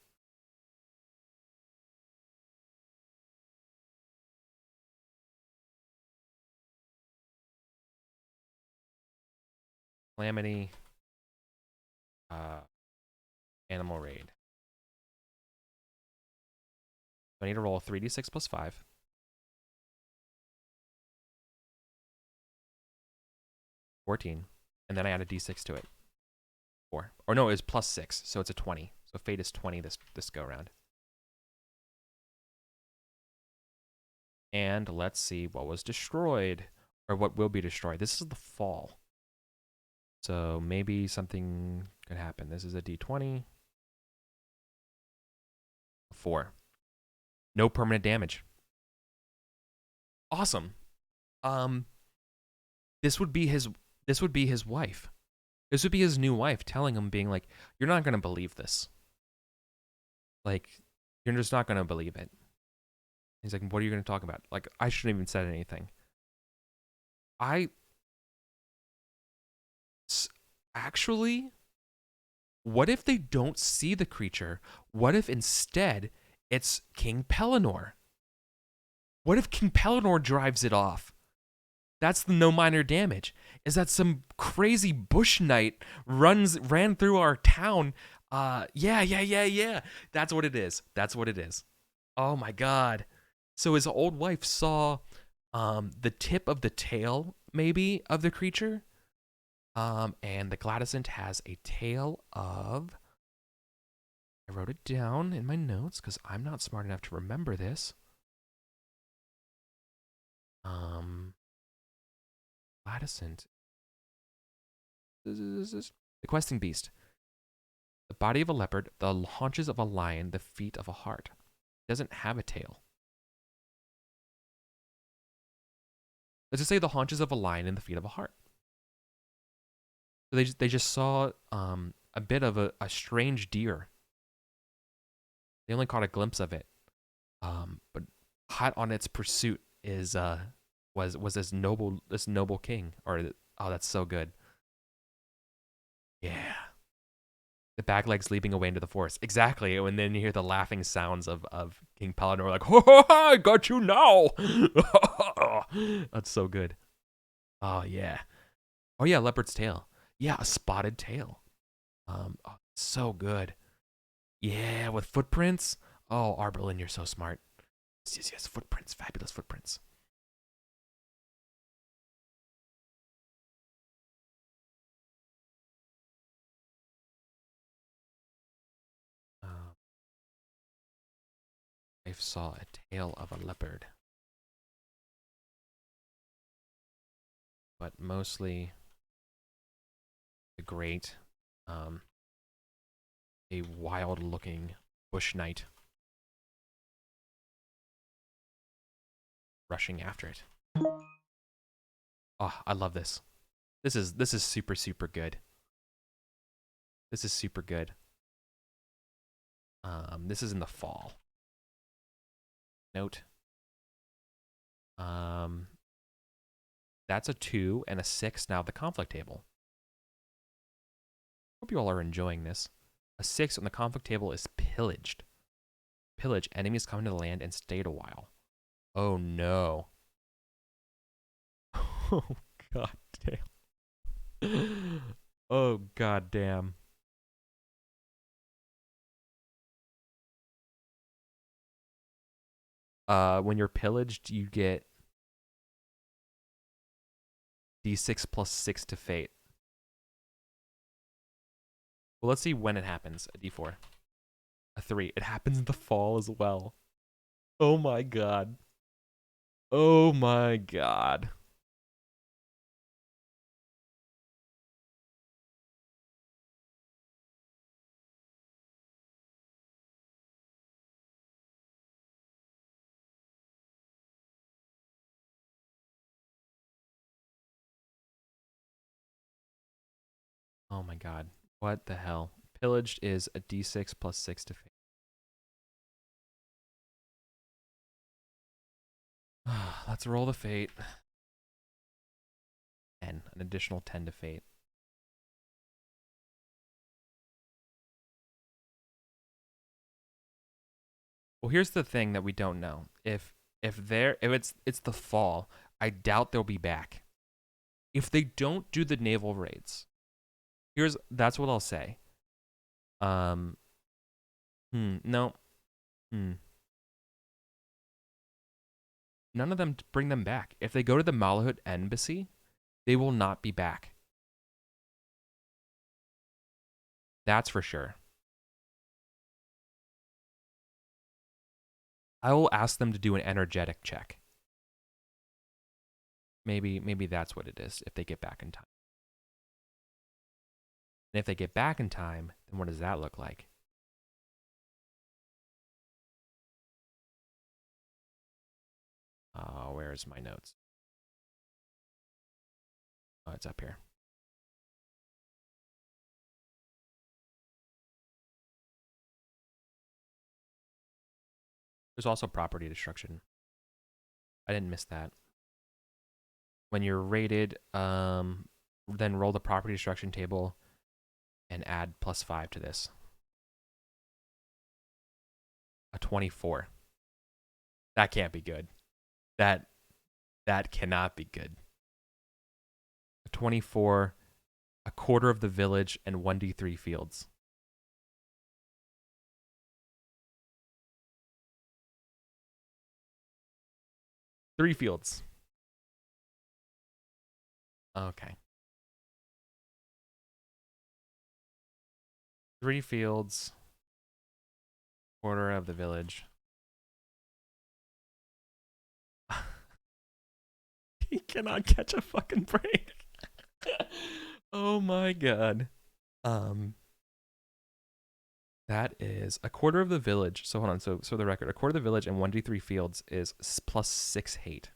Calamity. Animal raid. So I need to roll 3d6 +5. 14. And then I add a d6 to it. 4. Or no, it was +6, so it's a 20. So fate is 20 this go round. And let's see what was destroyed. Or what will be destroyed. This is the fall. So maybe something could happen. This is a d20. 4. No permanent damage. Awesome. This would be his wife. This would be his new wife telling him, being like, you're not going to believe this. Like, you're just not going to believe it. He's like, what are you going to talk about? Like, I shouldn't even said anything. Actually, what if they don't see the creature? What if instead it's King Pellinor? What if King Pellinor drives it off? That's the no minor damage. Is that some crazy bush knight ran through our town? Yeah. That's what it is. That's what it is. Oh my god. So his old wife saw the tip of the tail, maybe, of the creature. And the Gladysant has a tail of, I wrote it down in my notes because I'm not smart enough to remember this. Gladysant. The questing beast. The body of a leopard, the haunches of a lion, the feet of a hart. It doesn't have a tail. Let's just say the haunches of a lion and the feet of a hart. So they just saw a bit of a strange deer. They only caught a glimpse of it. But hot on its pursuit is was this noble king. Or oh, that's so good. Yeah. The back legs leaping away into the forest. Exactly. And then you hear the laughing sounds of King Pellinor, like, ho, ho, ho, I got you now. That's so good. Oh, yeah. Oh, yeah, leopard's tail. Yeah, a spotted tail. Oh, so good. Yeah, with footprints. Oh, Arberlin, you're so smart. Yes, footprints. Fabulous footprints. I saw a tail of a leopard. But mostly a great, a wild-looking bush knight rushing after it. Oh, I love this. This is super, super good. This is super good. This is in the fall. Note. That's a 2 and a 6 now at the conflict table. Hope you all are enjoying this. A 6 on the conflict table is pillaged. Pillage, enemies come to the land and stayed a while. Oh no. Oh god damn. Oh god damn. When you're pillaged, you get D6 plus 6 to fate. Well, let's see when it happens. A D4. A 3. It happens in the fall as well. Oh my god. Oh my god. Oh my god. What the hell? Pillaged is a D6 plus 6 to fate. Let's roll the fate. 10. An additional 10 to fate. Well, here's the thing that we don't know. If it's the fall, I doubt they'll be back. If they don't do the naval raids, that's what I'll say. No. None of them bring them back. If they go to the Malahut embassy, they will not be back. That's for sure. I will ask them to do an energetic check. Maybe that's what it is if they get back in time. And if they get back in time, then what does that look like? Where's my notes? Oh, it's up here. There's also property destruction. I didn't miss that. When you're rated, then roll the property destruction table and add +5 to this. A 24. That can't be good. That cannot be good. A 24, a quarter of the village, and 1d3 fields. Three fields. Okay. 3 fields, quarter of the village. He cannot catch a fucking break. Oh my god. That is a quarter of the village. So hold on. So the record, a quarter of the village and 1d3 fields is +6 hate.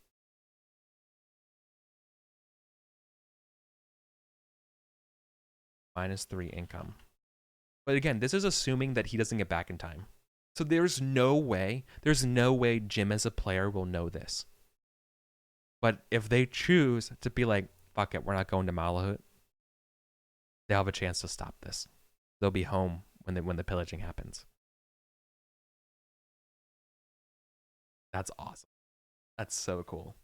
-3 income. But again, this is assuming that he doesn't get back in time. So there's no way Jim as a player will know this. But if they choose to be like, fuck it, we're not going to Malahut, they'll have a chance to stop this. They'll be home when the pillaging happens. That's awesome. That's so cool.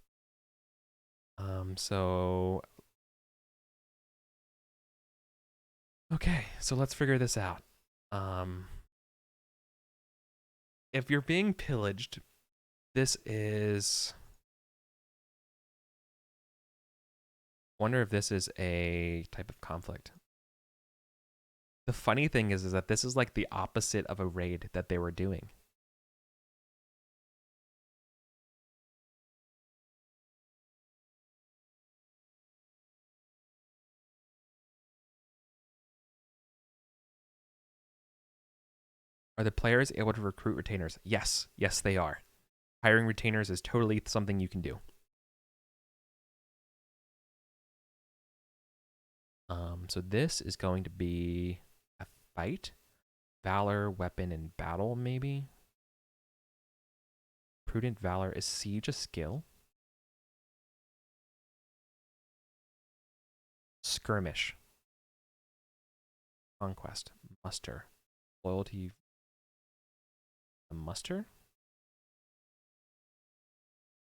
So okay, so let's figure this out. If you're being pillaged, this is, wonder if this is a type of conflict. The funny thing is that this is like the opposite of a raid that they were doing. Are the players able to recruit retainers? Yes. Yes, they are. Hiring retainers is totally something you can do. So this is going to be a fight. Valor, weapon, and battle, maybe? Prudent valor. Is siege a skill? Skirmish. Conquest. Muster. Loyalty. A muster?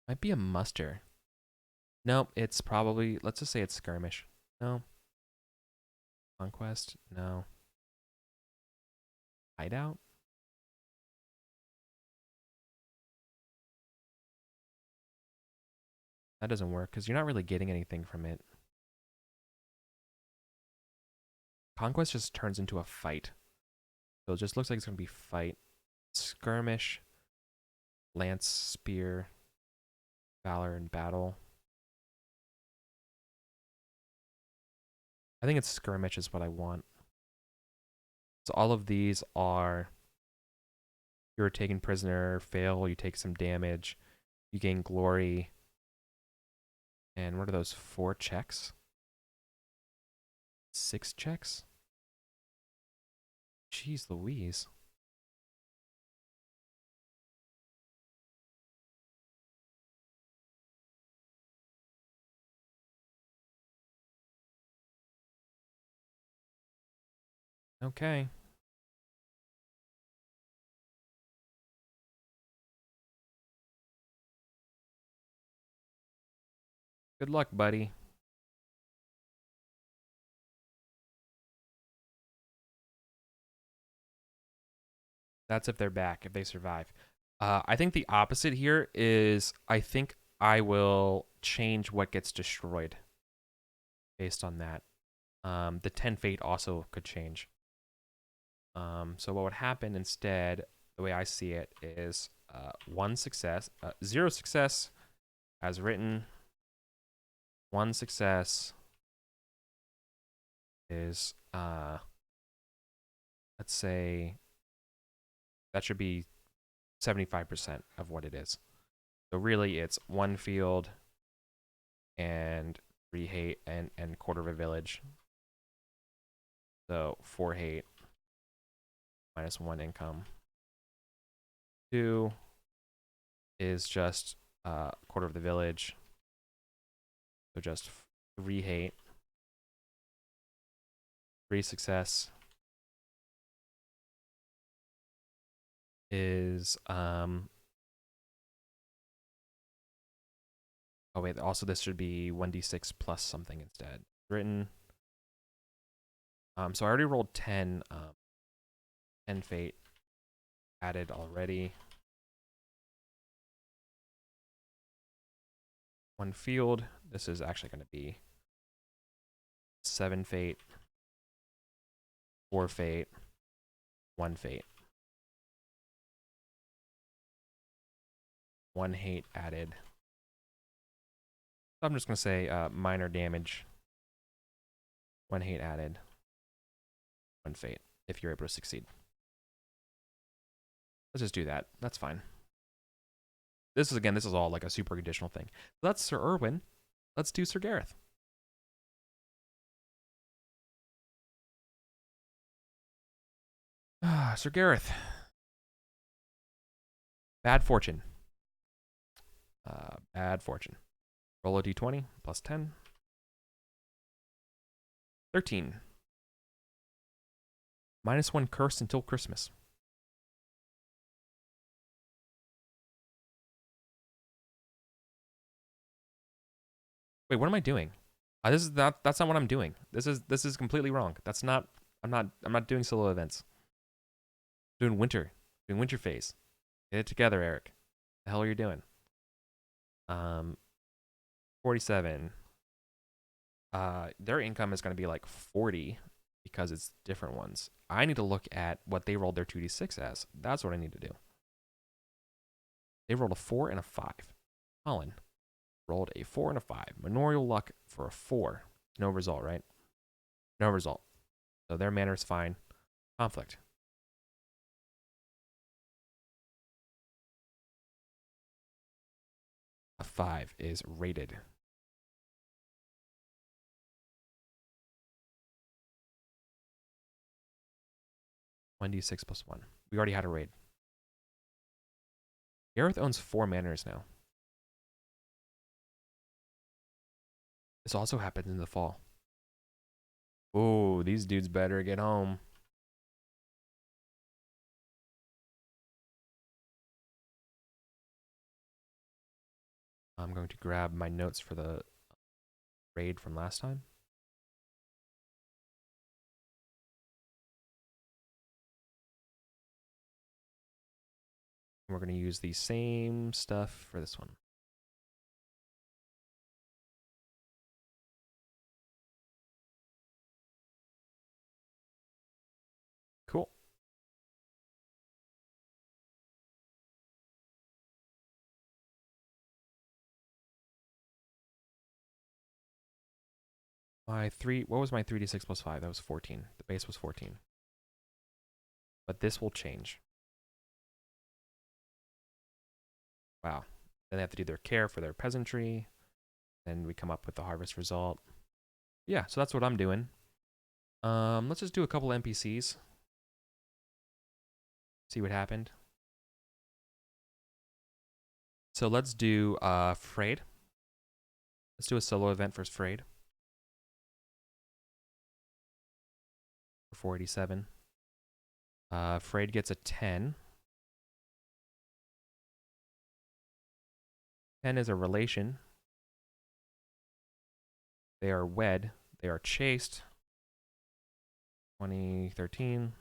Might be a muster. Nope, it's probably, let's just say it's skirmish. No. Conquest? No. Hideout? That doesn't work because you're not really getting anything from it. Conquest just turns into a fight. So it just looks like it's going to be fight. Skirmish. Lance, spear. Valor, and battle. I think it's skirmish is what I want. So all of these are, you're taken prisoner, fail, you take some damage, you gain glory. And what are those, 4 checks? 6 checks? Jeez Louise. Okay. Good luck, buddy. That's if they're back, if they survive. I think the opposite here is, I think I will change what gets destroyed based on that. The 10 fate also could change. So what would happen instead, the way I see it, is 1 success, 0 success as written. 1 success is, let's say, that should be 75% of what it is. So really it's 1 field and 3 hate and quarter of a village. So 4 hate minus 1 income. 2 is just quarter of the village. So just 3 hate. 3 success is oh wait, also this should be 1d6 plus something instead. Written. So I already rolled 10 10 fate added already. 1 field. This is actually going to be 7 fate, 4 fate, 1 fate. 1 hate added. So I'm just going to say minor damage. 1 hate added. 1 fate, if you're able to succeed. Let's just do that. That's fine. This is all like a super conditional thing. So that's Sir Irwin. Let's do Sir Gareth. Sir Gareth. Bad fortune. Bad fortune. Roll a d20 plus 10. 13. -1 curse until Christmas. Wait, what am I doing? That's not what I'm doing. This is completely wrong. That's not. I'm not doing solo events. Doing winter phase. Get it together, Eric. The hell are you doing? 47. Their income is going to be like 40 because it's different ones. I need to look at what they rolled their 2d6 as. That's what I need to do. They rolled a 4 and a 5. Colin rolled a 4 and a 5. Manorial luck for a 4. No result, right? No result. So their manner is fine. Conflict. A 5 is rated. (1d6 + 1). We already had a raid. Gareth owns 4 manors now. This also happens in the fall. Oh, these dudes better get home. I'm going to grab my notes for the raid from last time. We're going to use the same stuff for this one. Cool. What was my 3d6 + 5? That was 14. The base was 14. But this will change. Wow. Then they have to do their care for their peasantry. Then we come up with the harvest result. Yeah, so that's what I'm doing. Let's just do a couple NPCs. See what happened. So let's do Frayed. Let's do a solo event for Frayed. For 487. Frayed gets a 10. 10 is a relation. They are wed. They are chaste. 2013.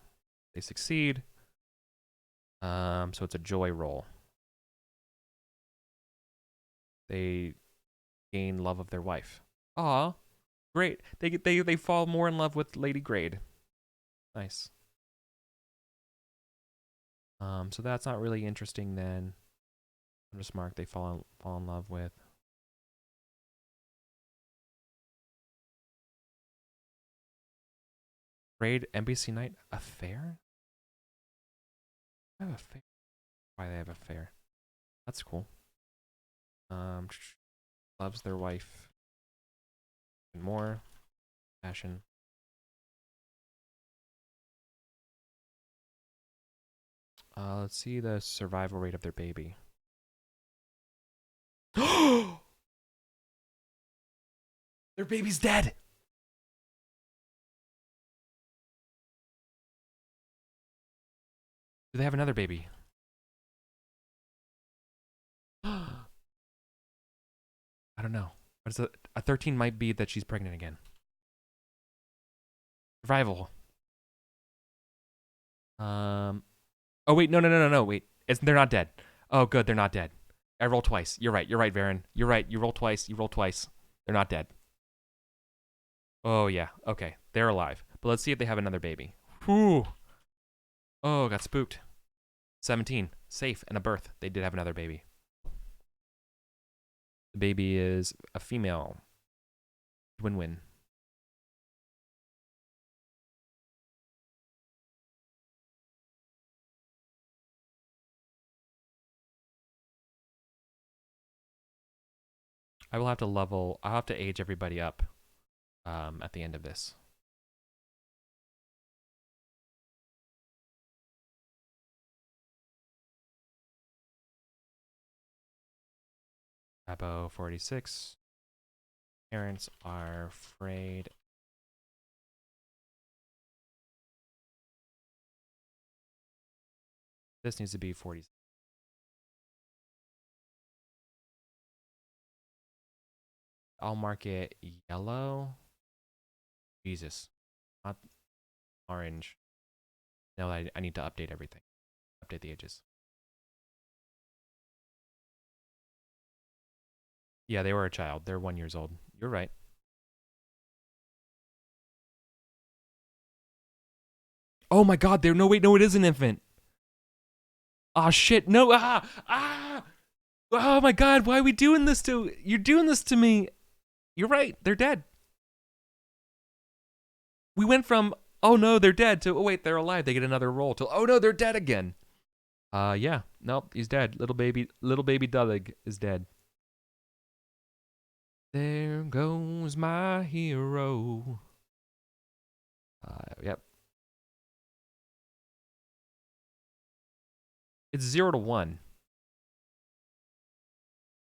They succeed. So it's a joy roll. They gain love of their wife. Aw, great. They fall more in love with Lady Grade. Nice. So that's not really interesting then. I'll just mark they fall in love with. Raid NPC night affair? I have a fair. Why they have a fair? That's cool. Loves their wife. And more. Passion. Let's see the survival rate of their baby. Their baby's dead. Do they have another baby? I don't know. What is a 13 might be that she's pregnant again. Survival. Oh wait, no. Wait, they're not dead. Oh good, they're not dead. I rolled twice. You're right, Varen. You're right. You roll twice. They're not dead. Oh yeah. Okay, they're alive. But let's see if they have another baby. Whew. Oh, got spooked. 17, safe, and a birth. They did have another baby. The baby is a female. Win-win. I will have to level. I'll have to age everybody up at the end of this. Abo 46. Parents are afraid. This needs to be 40. I'll mark it yellow. Jesus. Not orange. No, I need to update everything. Update the ages. Yeah, they were a child. They're 1 year old. You're right. Oh my god, no wait, no, it is an infant. Ah shit, no, oh my god, why are we doing this to, you're doing this to me. You're right, they're dead. We went from, oh no, they're dead, to, oh wait, they're alive, they get another roll, to, oh no, they're dead again. Yeah, nope, he's dead. Little baby Doug is dead. There goes my hero. Yep. It's 0 to 1.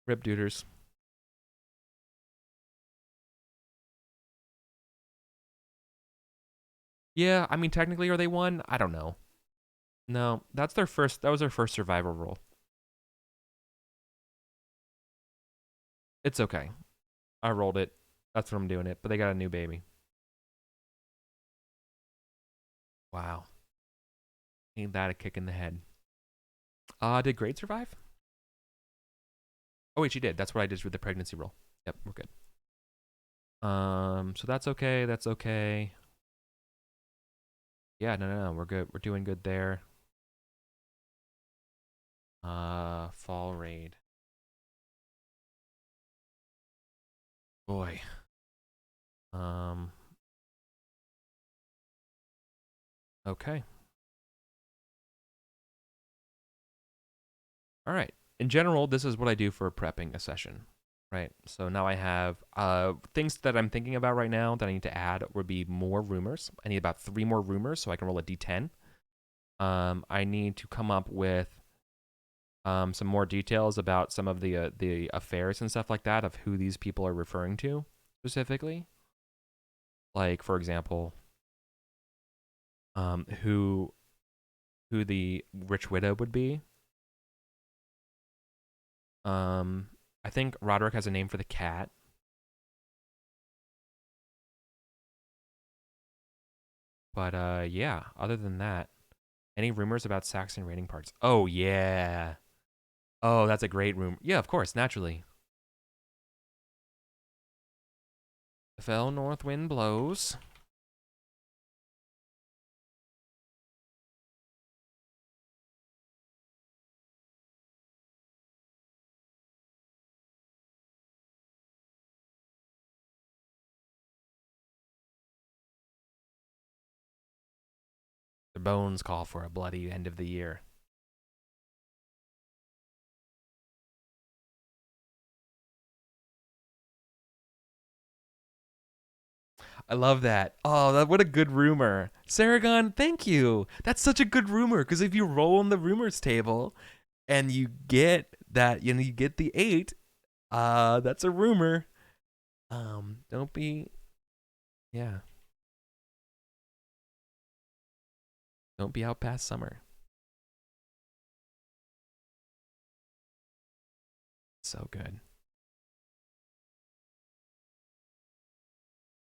Rip duders. Yeah, I mean, technically, are they 1? I don't know. No, that was their first survival roll. It's okay. I rolled it. That's what I'm doing it. But they got a new baby. Wow. Ain't that a kick in the head? Did Great survive? Oh wait, she did. That's what I did with the pregnancy roll. Yep, we're good. So that's okay. That's okay. Yeah, no. We're good. We're doing good there. Fall raid. Boy. Okay. All right. In general, this is what I do for prepping a session, right? So now I have things that I'm thinking about right now that I need to add would be more rumors. I need about 3 more rumors so I can roll a d10. I need to come up with some more details about some of the affairs and stuff like that of who these people are referring to specifically. Like, for example, who the rich widow would be. I think Roderick has a name for the cat. But yeah, other than that, any rumors about Saxon raiding parts? Oh yeah. Oh, that's a great rumor. Yeah, of course, naturally. The fell north wind blows. The bones call for a bloody end of the year. I love that. Oh, what a good rumor. Saragon, thank you. That's such a good rumor because if you roll on the rumors table and you get that, you get the 8, That's a rumor. Don't be, yeah, don't be out past summer. So good.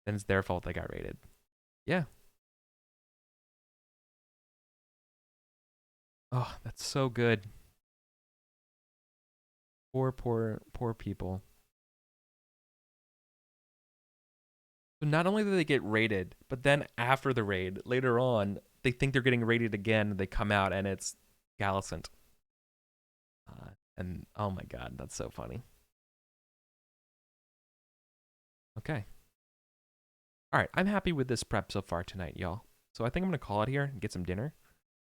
Then it's their fault they got raided. Yeah. Oh, that's so good. Poor, poor, poor people. So not only do they get raided, but then after the raid, later on, they think they're getting raided again. They come out and it's Gallicent. And oh my god, that's so funny. Okay. All right, I'm happy with this prep so far tonight, y'all. So I think I'm gonna call it here and get some dinner.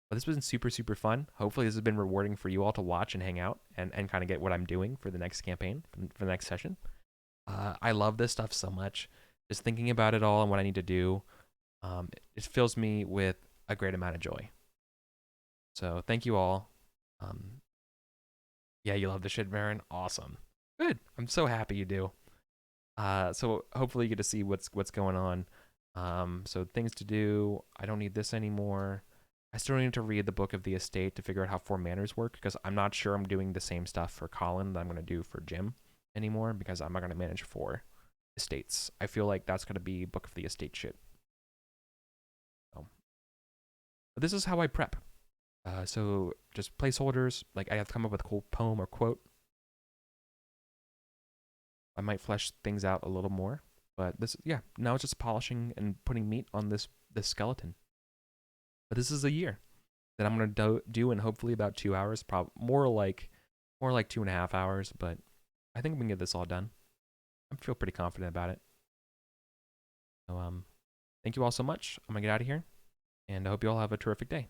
But this has been super, super fun. Hopefully this has been rewarding for you all to watch and hang out and kind of get what I'm doing for the next campaign, for the next session. I love this stuff so much. Just thinking about it all and what I need to do, it fills me with a great amount of joy. So thank you all. Yeah, you love the shit, Baron. Awesome. Good. I'm so happy you do. So hopefully you get to see what's going on. So things to do. I don't need this anymore. I still need to read the Book of the Estate to figure out how 4 manners work, because I'm not sure I'm doing the same stuff for Colin that I'm going to do for Jim anymore, because I'm not going to manage 4 estates. I feel like that's going to be Book of the Estate shit. So, but this is how I prep. So just placeholders. Like I have to come up with a cool poem or quote. I might flesh things out a little more, but this, yeah, now it's just polishing and putting meat on this skeleton. But this is a year that I'm gonna do in hopefully about 2 hours, probably more like 2.5 hours. But I think we can get this all done. I feel pretty confident about it. So thank you all so much. I'm gonna get out of here, and I hope you all have a terrific day.